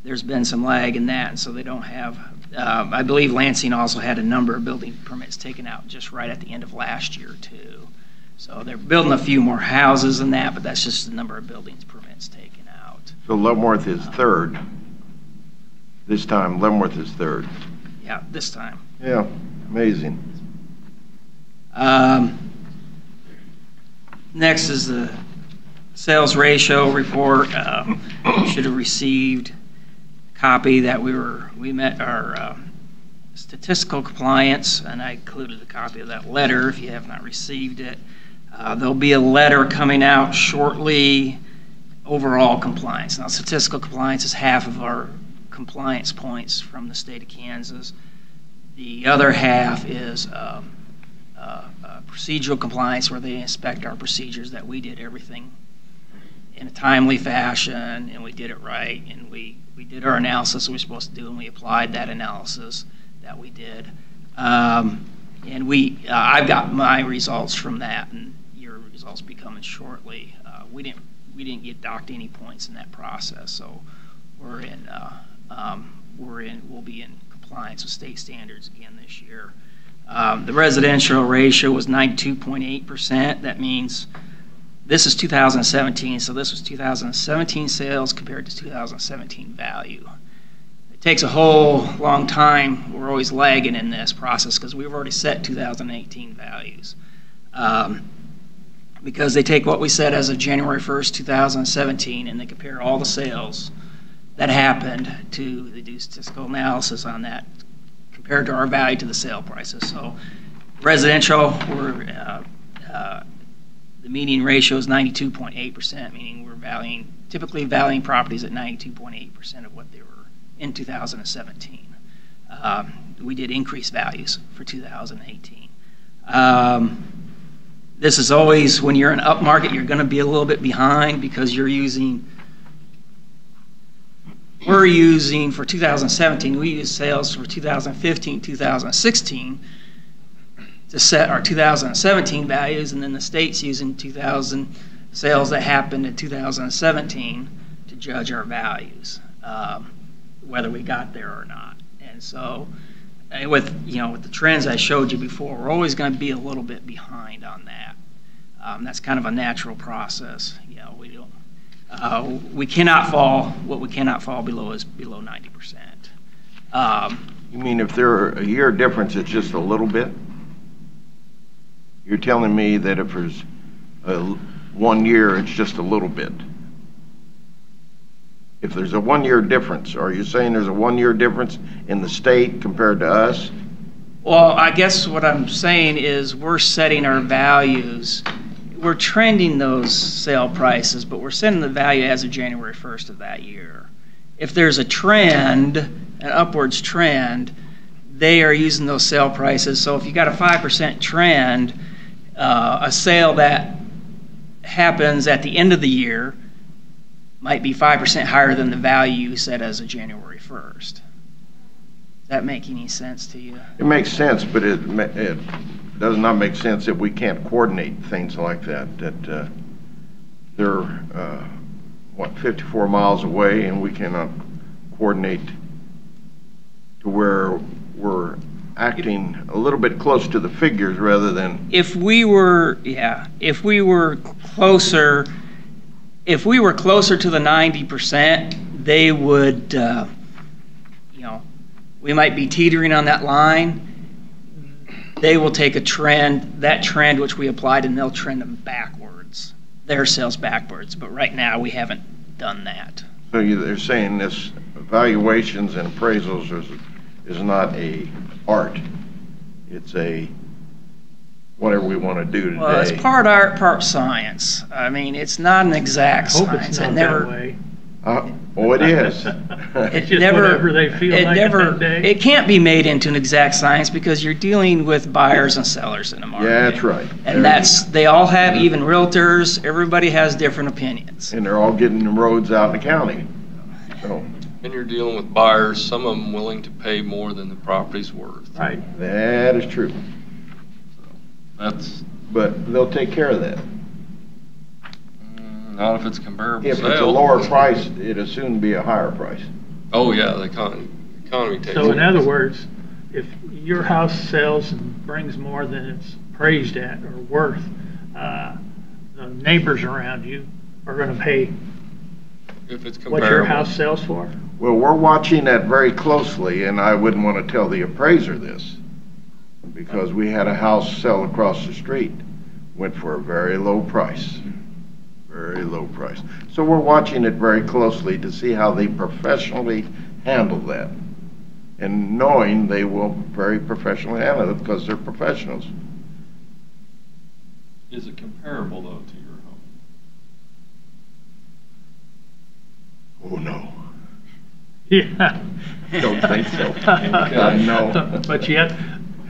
there's been some lag in that, and so they don't have. I believe Lansing also had a number of building permits taken out just right at the end of last year too. So they're building a few more houses than that, but that's just the number of buildings permits taken out. So Leavenworth is third. This time, Leavenworth is third. Yeah, this time. Yeah, amazing. Next is the sales ratio report. You should have received a copy that we met our statistical compliance, and I included a copy of that letter if you have not received it. There'll be a letter coming out shortly, overall compliance. Now, statistical compliance is half of our compliance points from the state of Kansas. The other half is procedural compliance, where they inspect our procedures, that we did everything in a timely fashion and we did it right, and we did our analysis we were supposed to do, and we applied that analysis that we did. And I've got my results from that, and your results be coming shortly. We didn't get docked any points in that process, so we'll be in compliance with state standards again this year. The residential ratio was 92.8%. That means this is 2017, so this was 2017 sales compared to 2017 value. It takes a whole long time. We're always lagging in this process because we've already set 2018 values. Because they take what we said as of January 1st, 2017, and they compare all the sales that happened to the do statistical analysis on that compared to our value to the sale prices. So residential, the median ratio is 92.8%, meaning we're typically valuing properties at 92.8% of what they were in 2017. We did increase values for 2018. This is always, when you're in up market, you're going to be a little bit behind because we're using for 2017, we use sales for 2015, 2016 to set our 2017 values, and then the state's using 2000 sales that happened in 2017 to judge our values, whether we got there or not. And so with the trends I showed you before, we're always going to be a little bit behind on that. That's kind of a natural process. We cannot fall. What we cannot fall below is below 90%. You mean if there are a year difference, it's just a little bit? You're telling me that if there's 1 year, it's just a little bit? If there's a 1 year difference, are you saying there's a 1 year difference in the state compared to us? Well, I guess what I'm saying is we're setting our values. We're trending those sale prices, but we're setting the value as of January 1st of that year. If there's a trend, an upwards trend, they are using those sale prices. So if you got a 5% trend, a sale that happens at the end of the year might be 5% higher than the value you set as of January 1st. Does that make any sense to you? It makes sense, but it does not make sense if we can't coordinate things like that. That they're 54 miles away, and we cannot coordinate to where we're acting a little bit close to the figures rather than. If we were closer to the 90%, they would, we might be teetering on that line. They will take that trend which we applied, and they'll trend them backwards, their sales backwards. But right now, we haven't done that. So they're saying this evaluations and appraisals is not a art. It's a whatever we want to do today. Well, it's part art, part science. I mean, it's not an exact science. It's not that way. Oh, it is. It's just whatever they feel like that day. It can't be made into an exact science because you're dealing with buyers and sellers in the market. Yeah, that's right. And they all have, even realtors, everybody has different opinions. And they're all getting the roads out in the county. So And you're dealing with buyers, some of them willing to pay more than the property's worth. Right. that is true. That's, But they'll take care of that. not if it's comparable If sale. it's a lower price, it'll soon be a higher price. Oh, yeah, the economy takes. So in it. other words, if your house sells and brings more than it's appraised at or worth, the neighbors around you are gonna pay If it's what your comparable. house sells for? Well, we're watching that very closely, and I wouldn't want to tell the appraiser this, because we had a house sell across the street, went for a very low price, very low price. So we're watching it very closely to see how they professionally handle that, and knowing they will very professionally handle it because they're professionals. Is it comparable, though, to your home? Oh, no. Yeah. Don't think so. No. But yet,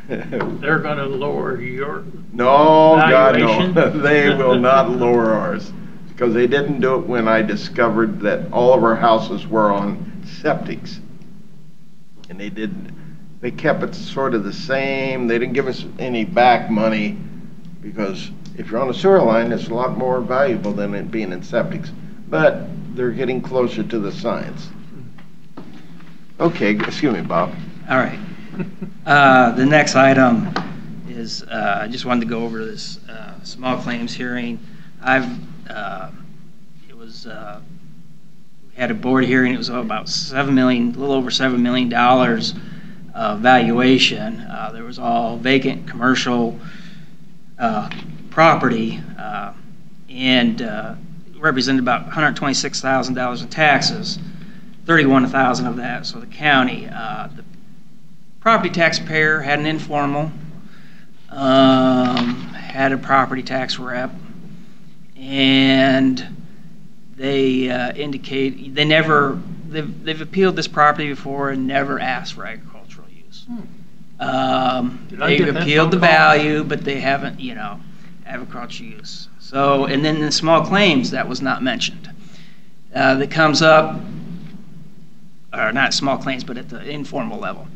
they're gonna lower your, No, God, Valuation? no. They will not lower ours, because they didn't do it when I discovered that all of our houses were on septics. And they didn't, they kept it sort of the same. They didn't give us any back money, because if you're on a sewer line, it's a lot more valuable than it being in septics. But they're getting closer to the science. Okay, excuse me, Bob. All right. The next item is, I just wanted to go over this small claims hearing. We had a board hearing, it was about a little over $7 million valuation. There was all vacant commercial property and represented about $126,000 in taxes. 31,000 of that, so the county. The property taxpayer had an informal, had a property tax rep, and they indicate they've appealed this property before and never asked for agricultural use. They've appealed the value, but they haven't, agricultural use. So, and then the small claims, that was not mentioned. That comes up, or not small claims, but at the informal level.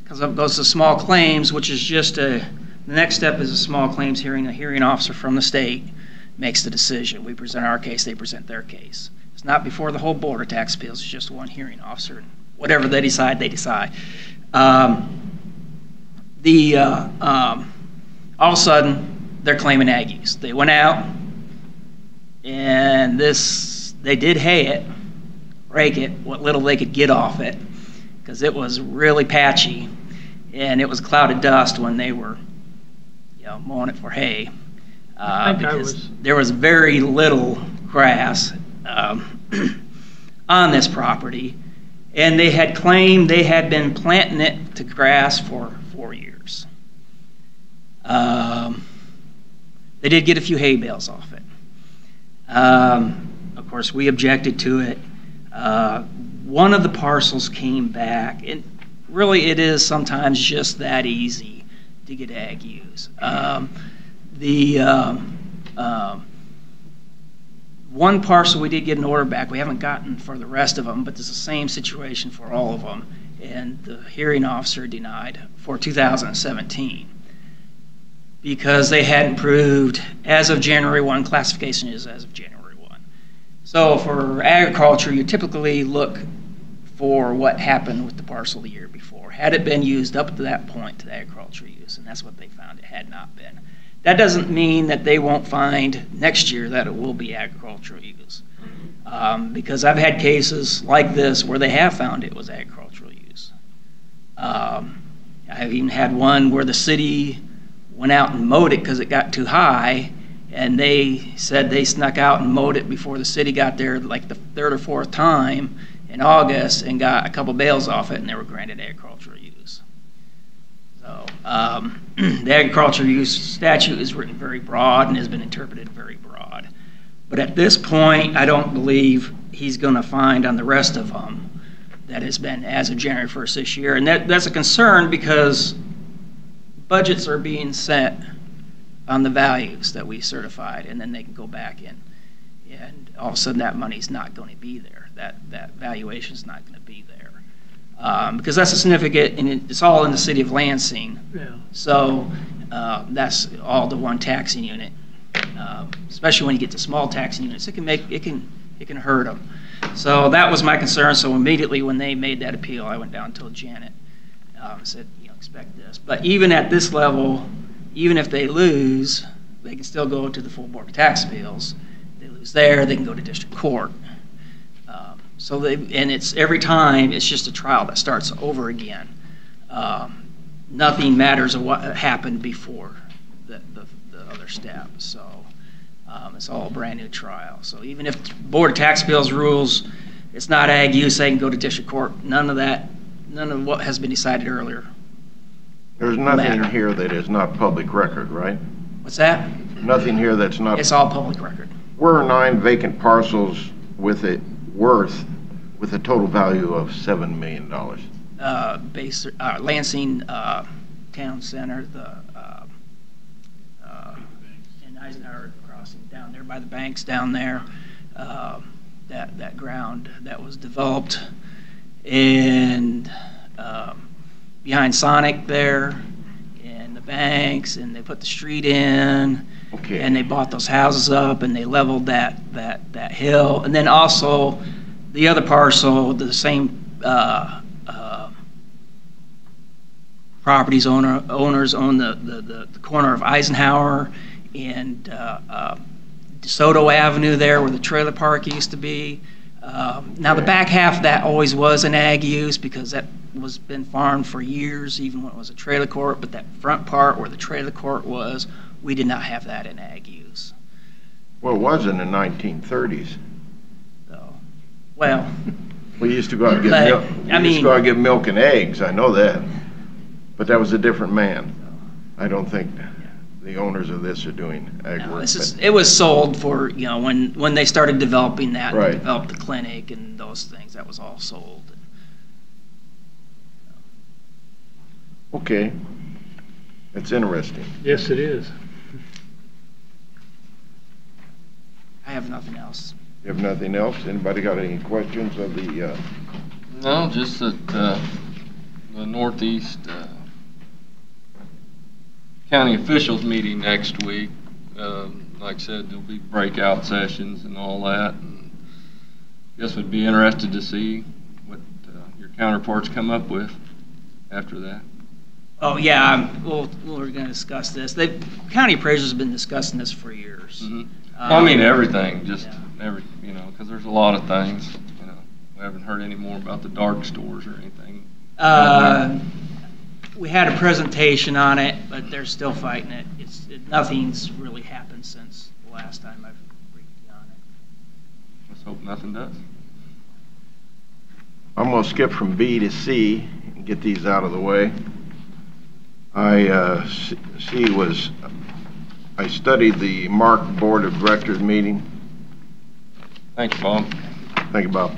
Goes to small claims, which is just the next step is a small claims hearing. A hearing officer from the state makes the decision. We present our case, they present their case. It's not before the whole board of tax appeals, it's just one hearing officer. Whatever they decide, they decide. All of a sudden, they're claiming ag use. They went out, and they did hay it, rake it, what little they could get off it, because it was really patchy, and it was cloud of dust when they were, mowing it for hay. Because there was very little grass on this property, and they had claimed they had been planting it to grass for 4 years. They did get a few hay bales off it. Of course, we objected to it. One of the parcels came back, and really it is sometimes just that easy to get ag use. One parcel we did get an order back. We haven't gotten for the rest of them, but it's the same situation for all of them, and the hearing officer denied for 2017 because they hadn't proved as of January 1, classification is as of January 1. So for agriculture, you typically look for what happened with the parcel the year before. Had it been used up to that point to agricultural use, and that's what they found, it had not been. That doesn't mean that they won't find next year that it will be agricultural use. Because I've had cases like this where they have found it was agricultural use. I've even had one where the city went out and mowed it because it got too high, and they said they snuck out and mowed it before the city got there like the third or fourth time in August and got a couple bales off it, and they were granted agricultural use. So the agricultural use statute is written very broad and has been interpreted very broad. But at this point, I don't believe he's going to find on the rest of them that has been as of January 1st this year. And that's a concern because budgets are being set on the values that we certified, and then they can go back in. And all of a sudden that money's not going to be there. That valuation's not going to be there. Because that's a significant, and it's all in the city of Lansing. Yeah. So that's all the one taxing unit. Especially when you get to small taxing units, it can hurt them. So that was my concern. So immediately when they made that appeal, I went down and told Janet, said, expect this. But even at this level, even if they lose, they can still go to the full board of tax appeals. They lose there, they can go to district court. And it's every time, it's just a trial that starts over again. Nothing matters of what happened before the other step. So it's all a brand new trial. So even if the Board of Tax Appeals rules it's not ag use, they can go to district court. None of what has been decided earlier. There's nothing here that is not public record, right? What's that? Nothing here that's not. It's all public record. Where are 9 vacant parcels with a total value of $7 million? Lansing Town Center, in Eisenhower Crossing down there by the banks down there, that ground that was developed, and behind Sonic there, and the banks, and they put the street in, okay. And they bought those houses up, and they leveled that hill, and then also the other parcel, the same properties owners own the corner of Eisenhower and DeSoto Avenue there where the trailer park used to be. Now the back half of that always was an ag use because that was been farmed for years, even when it was a trailer court, but that front part where the trailer court was, we did not have that in ag use. Well, it was in the 1930s. So, well, we used to go out and get milk. We used to go out and get milk and eggs. I know that, but that was a different man. I don't think the owners of this are doing ag work. It was sold for when they started developing that, right. They developed the clinic and those things. That was all sold. Okay, it's interesting. Yes, it is. I have nothing else. You have nothing else? Anybody got any questions of the? No, just that the Northeast County officials meeting next week. Like I said, there'll be breakout sessions and all that. And I guess we'd be interested to see what your counterparts come up with after that. Oh yeah, we're going to discuss this. The county appraisers have been discussing this for years. Mm-hmm. Well, I mean everything, just because there's a lot of things. We haven't heard any more about the dark stores or anything. We had a presentation on it, but they're still fighting it. Nothing's really happened since the last time I've briefed on it. Let's hope nothing does. I'm going to skip from B to C and get these out of the way. I studied the Mark Board of Directors meeting. Thank you, Bob. Thank you, Bob.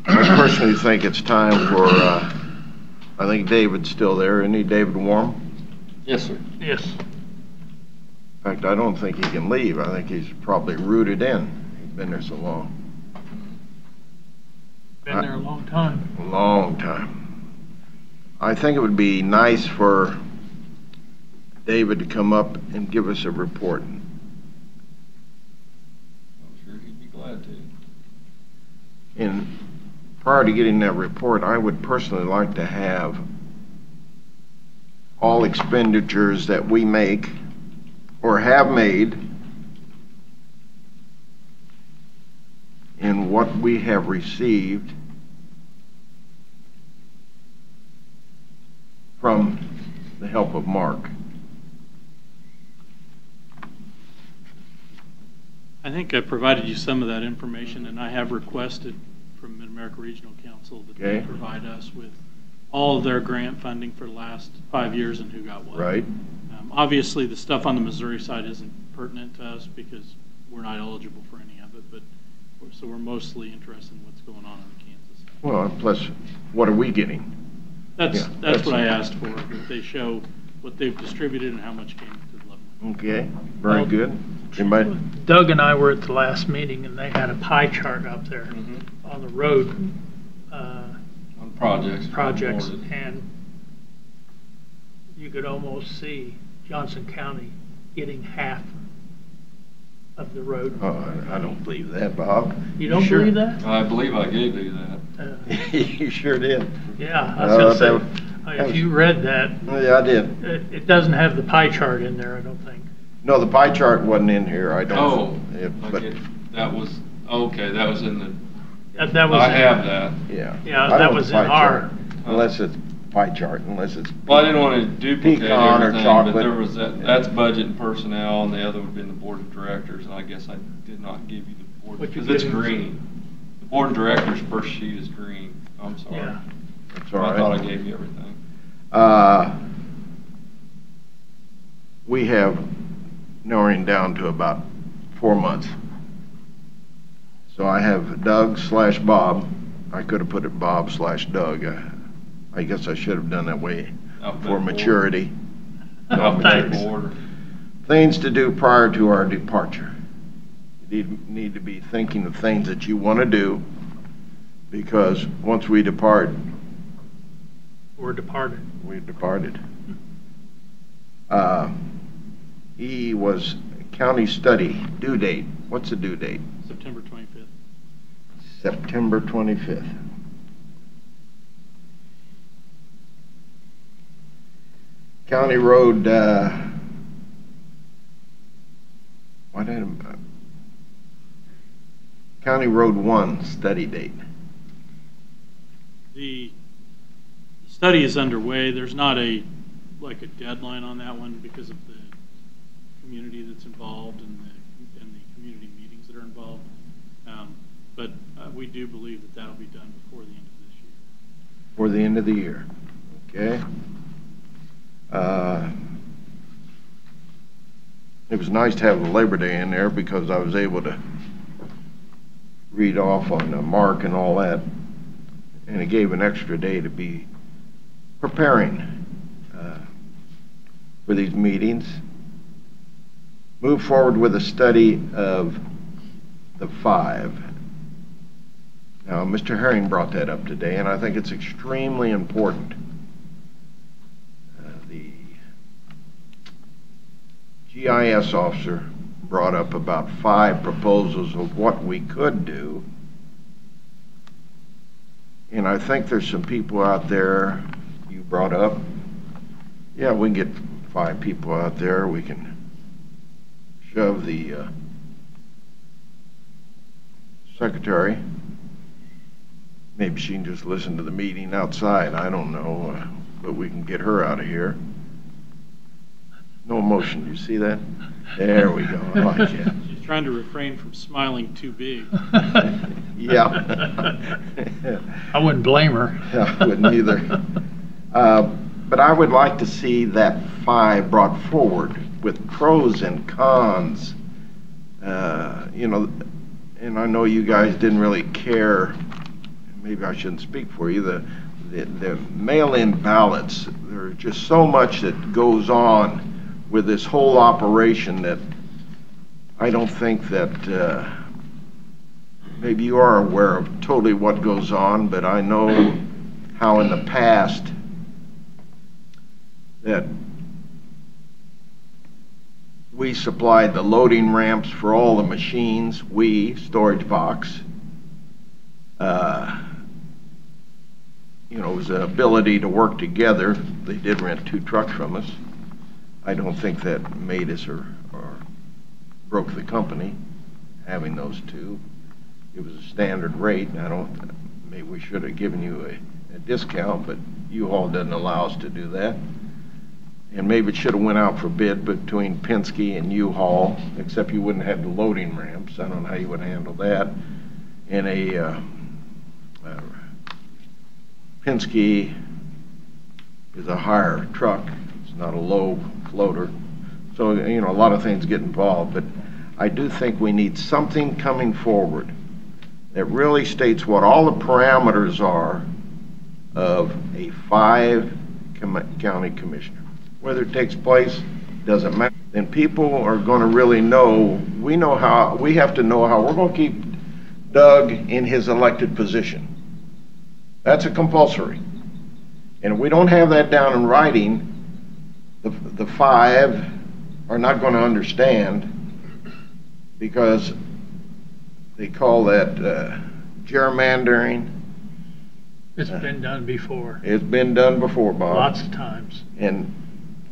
I personally think it's time for, I think David's still there. Isn't he, David Warm? Yes, sir. Yes. In fact, I don't think he can leave. I think he's probably rooted in. He's been there so long. Been there a long time. A long time. I think it would be nice for David to come up and give us a report. I'm sure he'd be glad to. And prior to getting that report, I would personally like to have all expenditures that we make or have made and what we have received from the help of Mark. I think I provided you some of that information, and I have requested from Mid-America Regional Council that they provide us with all of their grant funding for the last 5 years and who got what. Right. Obviously, the stuff on the Missouri side isn't pertinent to us because we're not eligible for any of it, but, so we're mostly interested in what's going on the Kansas side. Well, plus, what are we getting? That's what I asked for, that they show what they've distributed and how much came to the level. Okay, very Well, good. Anybody? Doug and I were at the last meeting, and they had a pie chart up there Mm-hmm. on the road On projects. awarded. and you could almost see Johnson County getting half of the road. Oh, I don't believe that, Bob. You don't sure? believe that? I believe I gave you that. You sure did. Yeah, I was that gonna say, if you read that, Yeah, I did. it doesn't have the pie chart in there, I don't think. No, the pie chart wasn't in here, I Oh, don't. But, that was, okay, that was in the, That was. I have that. yeah. Yeah, I that don't was in pie chart, our. Unless it's pie chart, unless it's. Well, I didn't want to duplicate Pecan or everything, chocolate. but there was that's budget and personnel, and the other would have been the board of directors, and I guess I did not give you the board, What you because it's giving? green. The board of directors' first sheet is green. I'm sorry. Yeah. That's all I thought I right. gave you everything. We have narrowing down to about 4 months. So I have Doug/Bob. I could have put it Bob/Doug. I guess I should have done that way Alphabetical for maturity. Alphabetical order. Things to do prior to our departure. You need to be thinking of things that you want to do, because once we depart, We're departed. we departed. E was county study, due date. What's the due date? September 25th. September 25th. County Road, County Road 1 study date. The study is underway. There's not a deadline on that one because of the community that's involved and the community meetings that are involved. But we do believe that that'll be done before the end of this year. For the end of the year, okay? It was nice to have the Labor Day in there because I was able to read off on Mark and all that, and it gave an extra day to be preparing for these meetings. Move forward with a study of the 5. Now, Mr. Herring brought that up today, and I think it's extremely important. The GIS officer brought up about 5 proposals of what we could do. And I think there's some people out there you brought up. Yeah, we can get 5 people out there. We can shove the secretary. Maybe she can just listen to the meeting outside. I don't know. But we can get her out of here. No emotion. You see that? There we go. I like that. She's trying to refrain from smiling too big. Yeah. I wouldn't blame her. Yeah, I wouldn't either. But I would like to see that 5 brought forward with pros and cons. And I know you guys didn't really care. Maybe I shouldn't speak for you. The mail-in ballots, there's just so much that goes on with this whole operation that I don't think that maybe you are aware of totally what goes on, but I know how in the past that we supplied the loading ramps for all the machines, storage box. It was an ability to work together. They did rent 2 trucks from us. I don't think that made us or broke the company, having those 2. It was a standard rate, and maybe we should have given you a discount, but U-Haul doesn't allow us to do that. And maybe it should have went out for bid between Penske and U-Haul, except you wouldn't have the loading ramps. I don't know how you would handle that. And Penske is a higher truck. It's not a low floater. So, a lot of things get involved. But I do think we need something coming forward that really states what all the parameters are of a 5-county commissioner. Whether it takes place, doesn't matter. Then people are going to really know, we have to know how we're going to keep Doug in his elected position. That's a compulsory. And if we don't have that down in writing, the 5 are not going to understand, because they call that gerrymandering. It's been done before, It's been done before, Bob. lots of times. And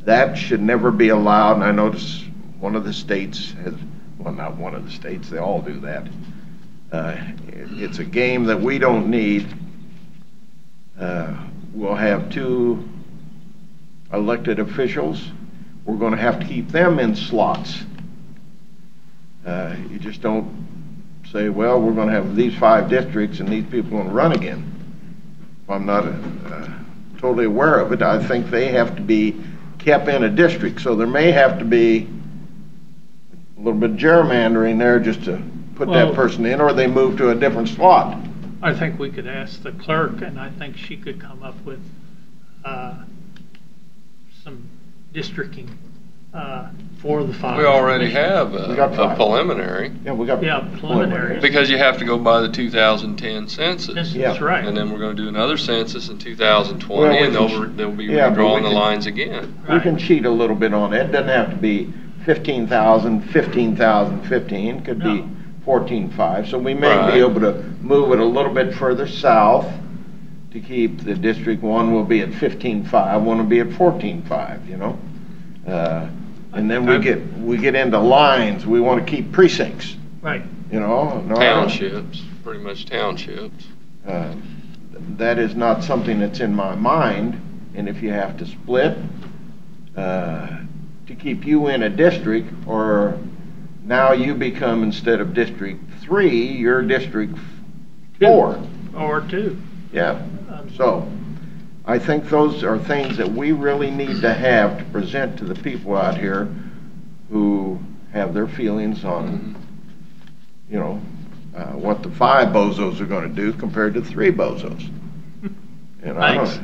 that should never be allowed. And I notice one of the states has, well, not one of the states, they all do that. It's a game that we don't need. We'll have 2 elected officials. We're going to have to keep them in slots. You just don't say, well, we're going to have these 5 districts and these people are going to run again. I'm not totally aware of it. I think they have to be kept in a district, so there may have to be a little bit of gerrymandering there just to put that person in, or they move to a different slot. I think we could ask the clerk, and I think she could come up with some districting for the 5. We already have We got a 5. preliminary, Yeah, we got preliminary. because you have to go by the 2010 census. Yeah. That's right. And then we're going to do another census in 2020, Well, we and can- they'll be yeah, but redrawing we the can- lines again. We can cheat a little bit on it. It doesn't have to be 15,000, 15,000, 15. It could be No. 14.5. So we may Right. be able to move it a little bit further south to keep the District 1 will be at 15.5, one will be at 14.5, you know? And then we get into lines. We want to keep precincts, Right. you know? No, Townships, pretty much townships. That is not something that's in my mind. And if you have to split to keep you in a district, or now you become, instead of District 3, you're District 4. Or 2. Yeah. So I think those are things that we really need to have to present to the people out here who have their feelings on, you know, what the 5 bozos are going to do compared to 3 bozos. And Thanks.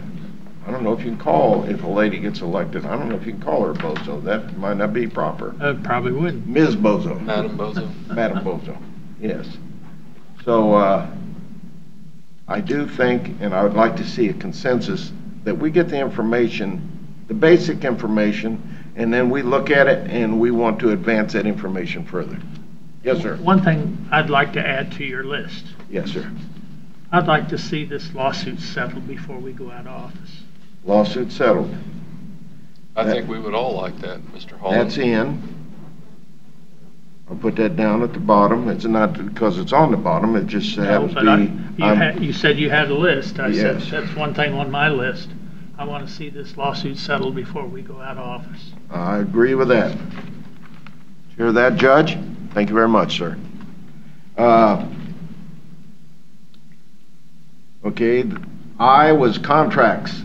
I don't know if you can call, if a lady gets elected, I don't know if you can call her a bozo. That might not be proper. Probably wouldn't. Ms. Bozo. Madam Bozo. Madam Bozo, yes. So I do think, and I would like to see a consensus, that we get the information, the basic information, and then we look at it and we want to advance that information further. Yes, sir. One thing I'd like to add to your list. Yes, sir. I'd like to see this lawsuit settled before we go out of office. Lawsuit settled. I think we would all like that, Mr. Holland. That's in. I'll put that down at the bottom. It's not because it's on the bottom, it just No, happens but to be. you said you had a list. I said, Yes. that's one thing on my list. I want to see this lawsuit settled before we go out of office. I agree with that. Hear that, Judge? Thank you very much, sir. Okay, I was contracts.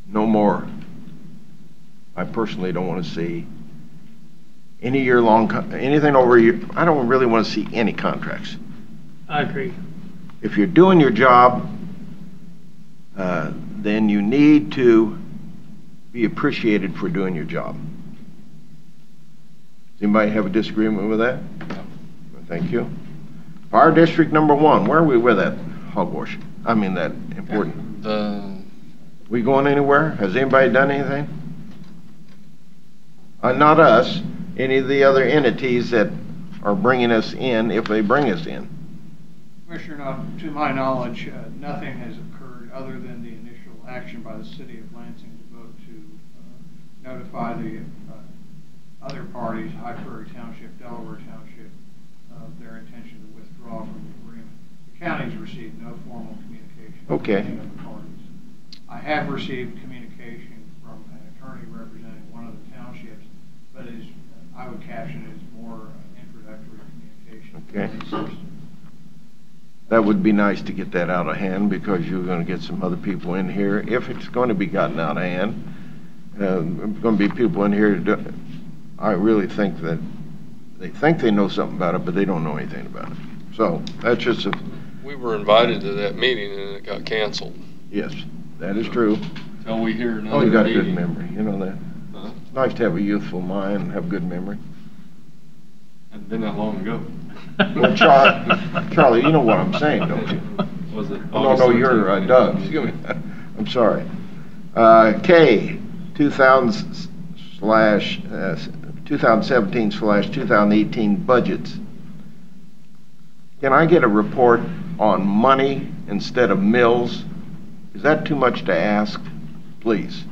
No more. I personally don't want to see any year-long, anything over a year. I don't really want to see any contracts. I agree. If you're doing your job, then you need to be appreciated for doing your job. Does anybody have a disagreement with that? No. Thank you. Fire District number 1, where are we with that hogwash? I mean, that important. We going anywhere? Has anybody done anything? Not us, any of the other entities that are bringing us in, if they bring us in. Commissioner, to my knowledge, nothing has occurred other than the initial action by the city of Lansing to vote to notify the other parties, High Prairie Township, Delaware Township, of their intention to withdraw from the agreement. The county's received no formal communication Okay. from any of the parties. I have received communication from an attorney representing one of the townships, but is, I would caption it as more introductory communication. Okay. That would be nice to get that out of hand, because you're going to get some other people in here, if it's going to be gotten out of hand. There's going to be people in here, I really think that they know something about it, but they don't know anything about it. So that's just We were invited to that meeting and it got canceled. yes, that is true. Until we hear another Oh, you got a meeting. good memory, you know that. Huh? It's nice to have a youthful mind and have good memory. Hadn't been that long ago. Well, Charlie, you know what I'm saying, don't you? Was it? Oh, no, August you're 13th? Doug. Excuse me. I'm sorry. K, 2017/2018 budgets. Can I get a report on money instead of mills? Is that too much to ask? Please.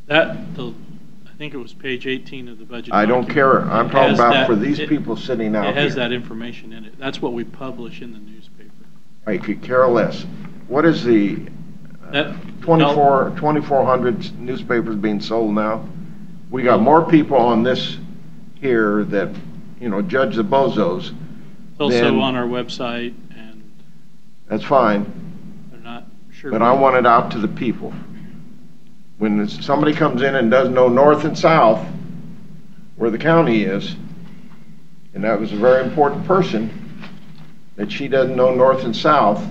I think it was page 18 of the budget. I don't care. I'm It talking has about that- for these people sitting out It has here. that information in it. That's what we publish in the newspaper. I could care less. What is the That- 2,400 newspapers being sold now? We got more people on this here that, judge the bozos. It's also Then- on our website, and That's fine, they're not sure. but I want it out to the people. When somebody comes in and doesn't know north and south where the county is, and that was a very important person, that she doesn't know north and south,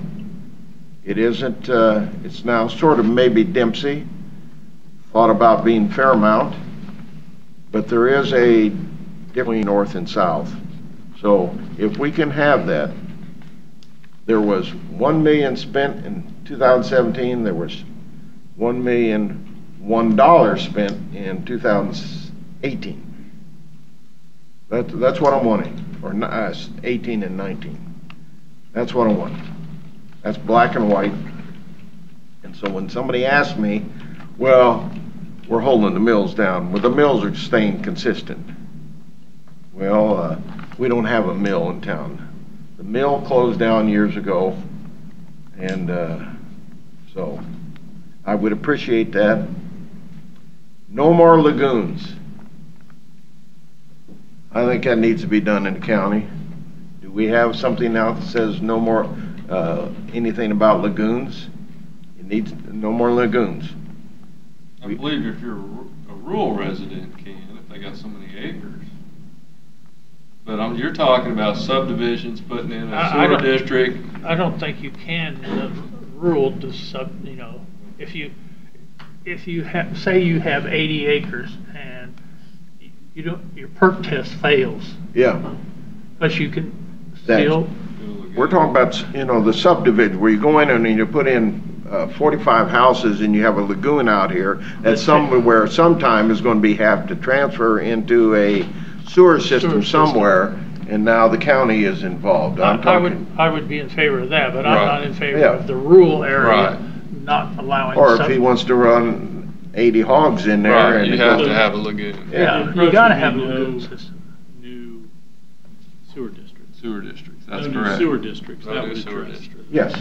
it isn't, it's now sort of maybe Dempsey, thought about being Fairmount, but there is a difference north and south. So if we can have that, there was $1 million spent in 2017, there was $1 million spent in 2018. That's what I'm wanting, or 18 and 19. That's what I want. That's black and white. And so when somebody asks me, well, we're holding the mills down. Well, the mills are staying consistent. Well, we don't have a mill in town. The mill closed down years ago, and so I would appreciate that. No more lagoons. I think that needs to be done in the county. Do we have something now that says no more, anything about lagoons? It needs, no more lagoons. I believe if you're a rural resident can, if they got so many acres. But you're talking about subdivisions, putting in a sewer district. I don't think you can in a rural, if you have, say you have 80 acres and your perk test fails, Yeah. but you can That's- still, We're talking about, the subdivision, where you go in and you put in 45 houses and you have a lagoon out here that somewhere, sometime is going to have to transfer into a sewer system somewhere, and now the county is involved. I'm talking, I would be in favor of that, but I'm Right. not in favor Yeah. of the rural area Right. not allowing. or if he wants to run 80 hogs in there. Right, and you it have goes- to have a lagoon. Yeah. You gotta have a lagoon system. New sewer districts. Sewer districts, that's No new correct. sewer districts. No That new would sewer address. districts. Yes,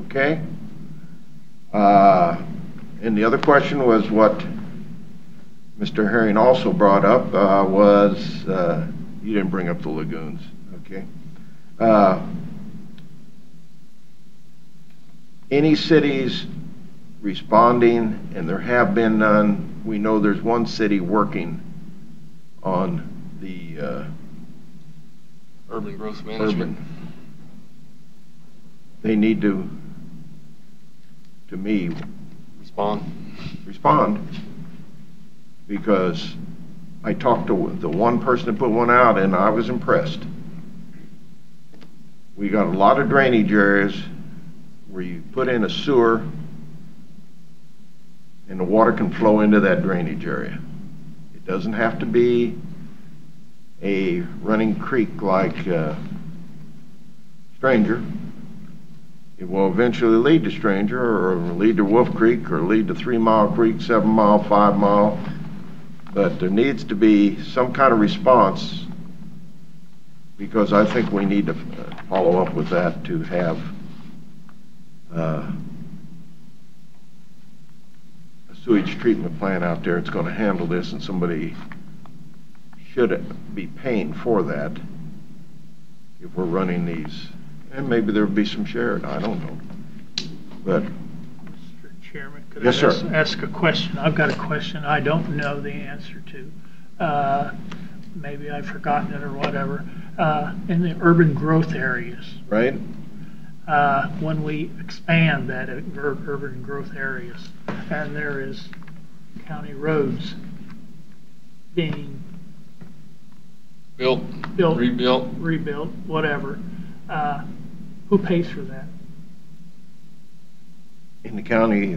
okay. And the other question was what Mr. Herring also brought up, you didn't bring up the lagoons, okay? Any cities responding, and there have been none. We know there's one city working on the Urban growth management. urban. They need to me, respond, because I talked to the one person that put one out and I was impressed. We got a lot of drainage areas where you put in a sewer and the water can flow into that drainage area. It doesn't have to be a running creek like Stranger. It will eventually lead to Stranger, or lead to Wolf Creek, or lead to 3 Mile Creek, 7 Mile, 5 Mile. But there needs to be some kind of response, because I think we need to follow up with that to have a sewage treatment plant out there that's going to handle this, and somebody should be paying for that if we're running these. And maybe there'll be some shared, I don't know. But Mr. Chairman, Could Yes, I sir. ask a question? I've got a question I don't know the answer to. Maybe I've forgotten it or whatever. In the urban growth areas, Right? when we expand that urban growth areas, and there is county roads being Built, built, rebuilt. whatever, who pays for that? In the county,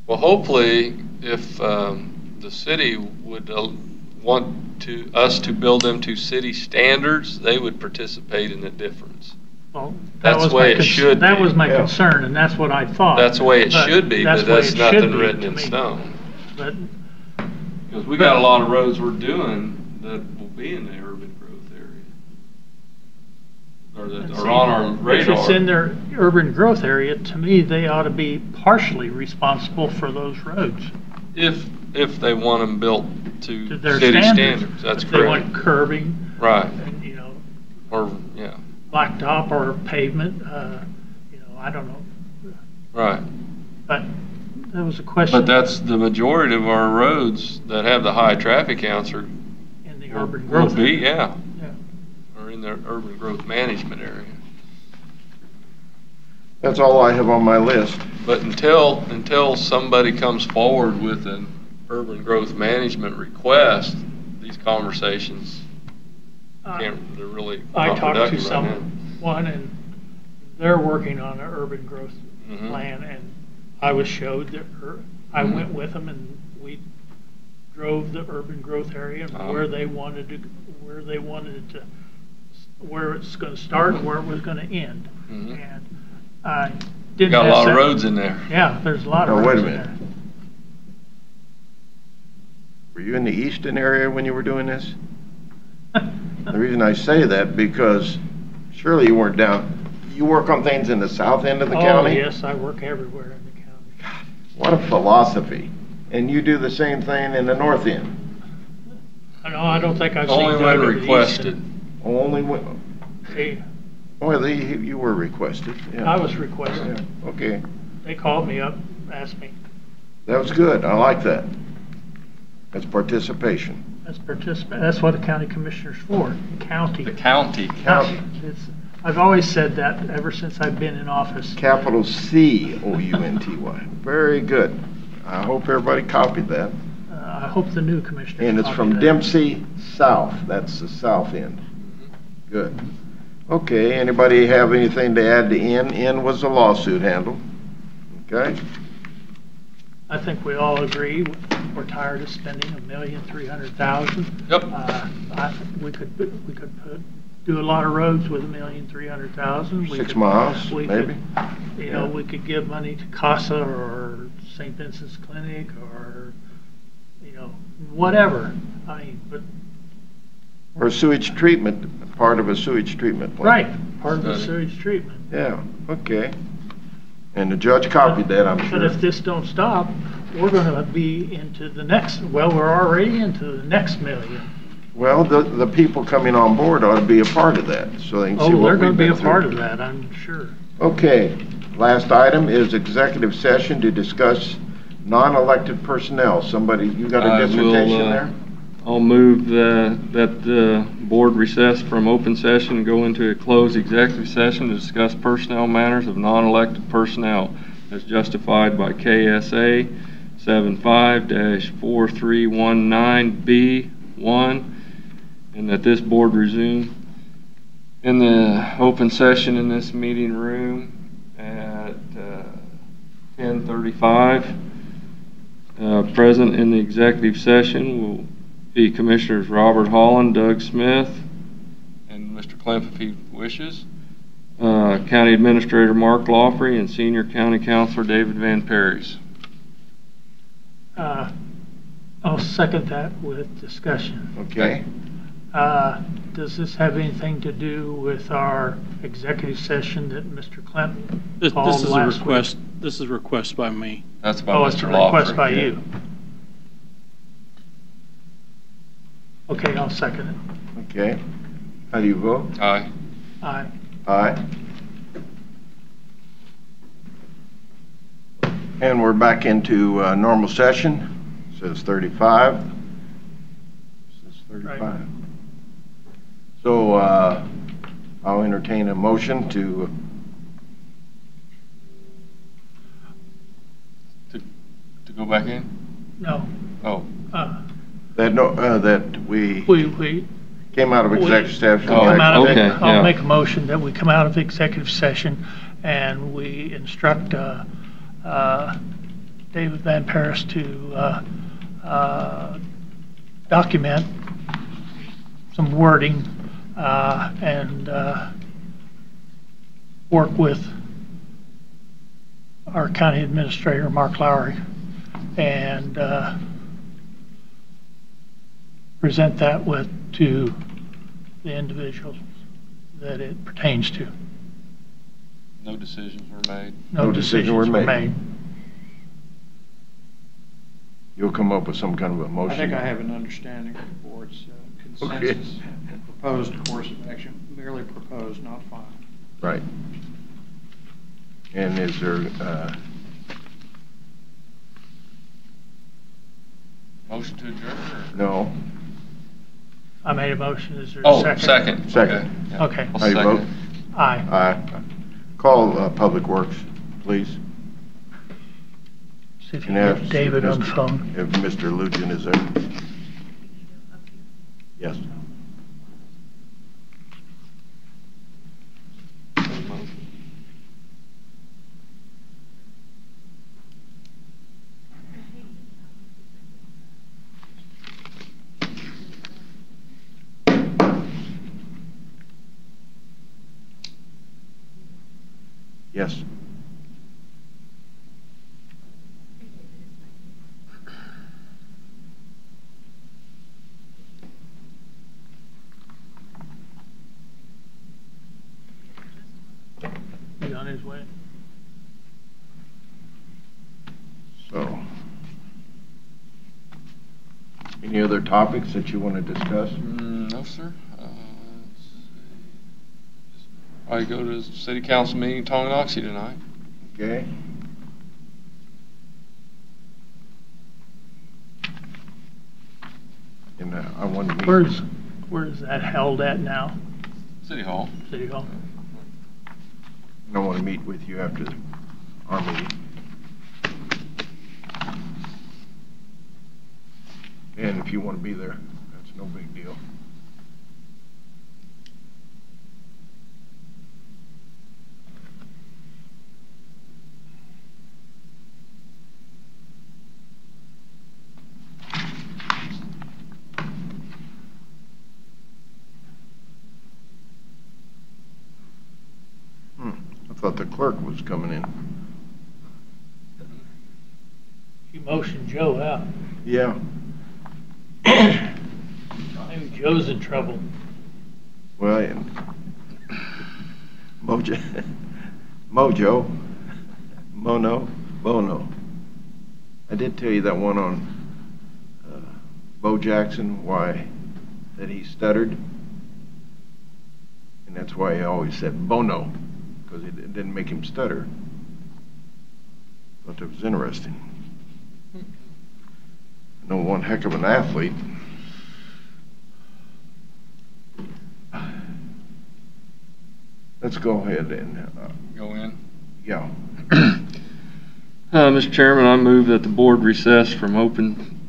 Well, hopefully, if the city would want us to build them to city standards, they would participate in the difference. Well, That's the way it should That be. was my Yeah. concern, and that's what I thought. That's the way it But should be, but the way that's it should nothing be written to in me. stone. But Because we got a lot of roads we're doing that will be in the urban growth area. Or that And are see, on our radar. if it's in their urban growth area, to me, they ought to be partially responsible for those roads. If they want them built To to their city standards. standards, that's If they want correct. curbing Right, and, or, yeah, blacktop or pavement, I don't know. right. But that was a question But that's the majority of our roads that have the high traffic counts are, in the urban will growth. be, area. yeah. Or in the urban growth management area. that's all I have on my list. But until somebody comes forward with an urban growth management request, these conversations they're really I not talked to productive right now. someone, and they're working on an urban growth Mhm. plan, and I was showed that, I Mhm. went with them, and we drove the urban growth area and Uh-huh. where they wanted it to, where it's gonna start and where it was gonna end. Mhm. And I You didn't. got a lot of necessar- roads in there. Yeah, there's a lot of Now, wait roads a in minute. there. Were you in the eastern area when you were doing this? The reason I say that, because surely you weren't you work on things in the south end of the Oh, county? yes, I work everywhere in the county. What a philosophy. And you do the same thing in the north end? I don't think I've seen Only Doug when in the requested. Only when, See, well, you were requested, yeah. I was requested. Yeah, okay. They called me up, asked me. That was good. I like that. That's participation. That's what a county commissioner's for, county. The county. County. I've always said that ever since I've been in office. Capital C-O-U-N-T-Y. Very good. I hope everybody copied that. I hope the new commissioner. And it's copied from that. Dempsey South. That's the south end. Good. Okay, anybody have anything to add to N? N was the lawsuit handle. Okay? I think we all agree, we're tired of spending $1,300,000. Yep. We could do a lot of roads with $1,300,000. 6 miles, We maybe? could, Yeah. we could give money to CASA or St. Vincent's Clinic or, whatever. I mean, but, Or sewage treatment, part of a sewage treatment plant. right, part of the Study. sewage treatment. Yeah, okay. And the judge copied that, I'm But sure. if this don't stop, we're gonna be into the next, well, we're already into the next million. Well, the people coming on board ought to be a part of that, so they can see Oh, what they're we've gonna be been a part through. of that, I'm sure. Okay, last item is executive session to discuss non-elected personnel. Somebody, you got I a will, dissertation there? I'll move that the board recess from open session and go into a closed executive session to discuss personnel matters of non-elected personnel as justified by KSA 75-4319B1, and that this board resume in the open session in this meeting room at 10:35. Present in the executive session will be Commissioners Robert Holland, Doug Smith, and Mr. Klemp if he wishes, County Administrator Mark Lawfrey, and Senior County Counselor David Van Perrys. I'll second that with discussion. Okay. Does this have anything to do with our executive session that Mr. Clinton This called is a last request, this is a request by me. That's by Oh, it's a Mr. Lawfrey. request by you. Okay, I'll second it. Okay. How do you vote? Aye. Aye. Aye. And we're back into normal session. Says 35. Says 35. Right. So I'll entertain a motion to go back in? No. Oh, that we We came out of executive session. Oh, come out of, okay, I'll yeah. make a motion that we come out of executive session and we instruct David Van Paris to document some wording and work with our county administrator, Mark Lowry, and present that to the individuals that it pertains to. no decisions were made. No decisions were made. You'll come up with some kind of a motion. I think I have an understanding of the board's consensus. Proposed course of action, merely proposed, not final. Right. And is there, Motion to adjourn? Or? no? I made a motion, is there a Oh, second? second. Second. Okay. Yeah. Okay. I'll How you second vote? it. Aye. Aye. Call Public Works, please. See if you And can ask get David on the Mr. phone. If Mr. Lujan is there. Yes. Yes. He's on his way. So, any other topics that you want to discuss? No, sir. Let's see. Probably go to the city council meeting in Tonganoxie tonight. Okay. And I want to meet. Where's that held at now? City Hall. City Hall? I want to meet with you after our meeting. And if you want to be there, that's no big deal. I thought the clerk was coming in. You motioned Joe out. Yeah. Maybe Joe's in trouble. Well, and Bono. I did tell you that one on Bo Jackson, why that he stuttered, and that's why he always said Bono, because it didn't make him stutter. Thought that was interesting. I know one heck of an athlete. Let's go ahead and, Go in. yeah. Mr. Chairman, I move that the board recess from open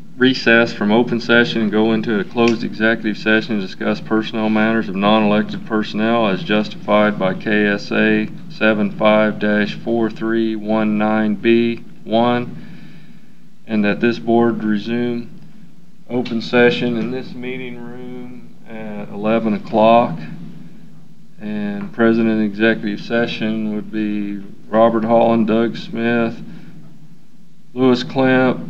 session and go into a closed executive session to discuss personnel matters of non-elected personnel as justified by KSA 75-4319B1, and that this board resume open session in this meeting room at 11 o'clock. And present in executive session would be Robert Holland, Doug Smith, Louis Klemp,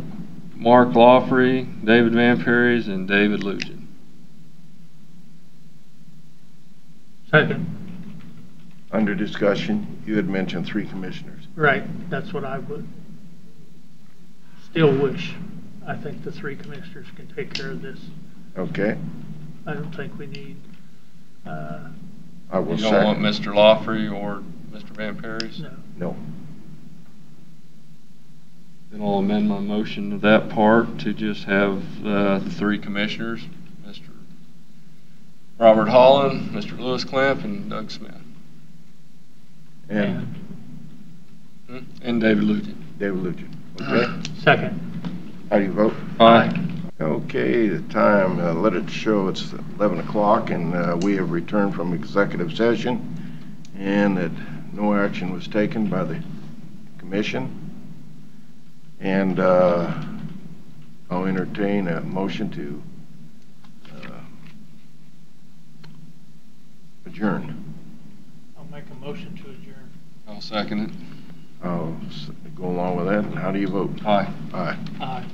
Mark Lawfrey, David Van Paris, and David Lujan. Second. Under discussion, you had mentioned 3 commissioners. Right, that's what I would still wish. I think the 3 commissioners can take care of this. Okay, I don't think we need, I will You don't want second. Mr. Lawfrey or Mr. Van Paris? no. No. Then I'll amend my motion to that part to just have the three commissioners, Mr. Robert Holland, Mr. Lewis Clamp, and Doug Smith. And And David Lujan. David Lujan. Okay? Second. How do you vote? Aye. Okay, the time, let it show it's 11 o'clock, and we have returned from executive session, and that no action was taken by the commission. And I'll entertain a motion to adjourn. I'll make a motion to adjourn. I'll second it. I'll go along with that. And how do you vote? Aye. Aye. Aye.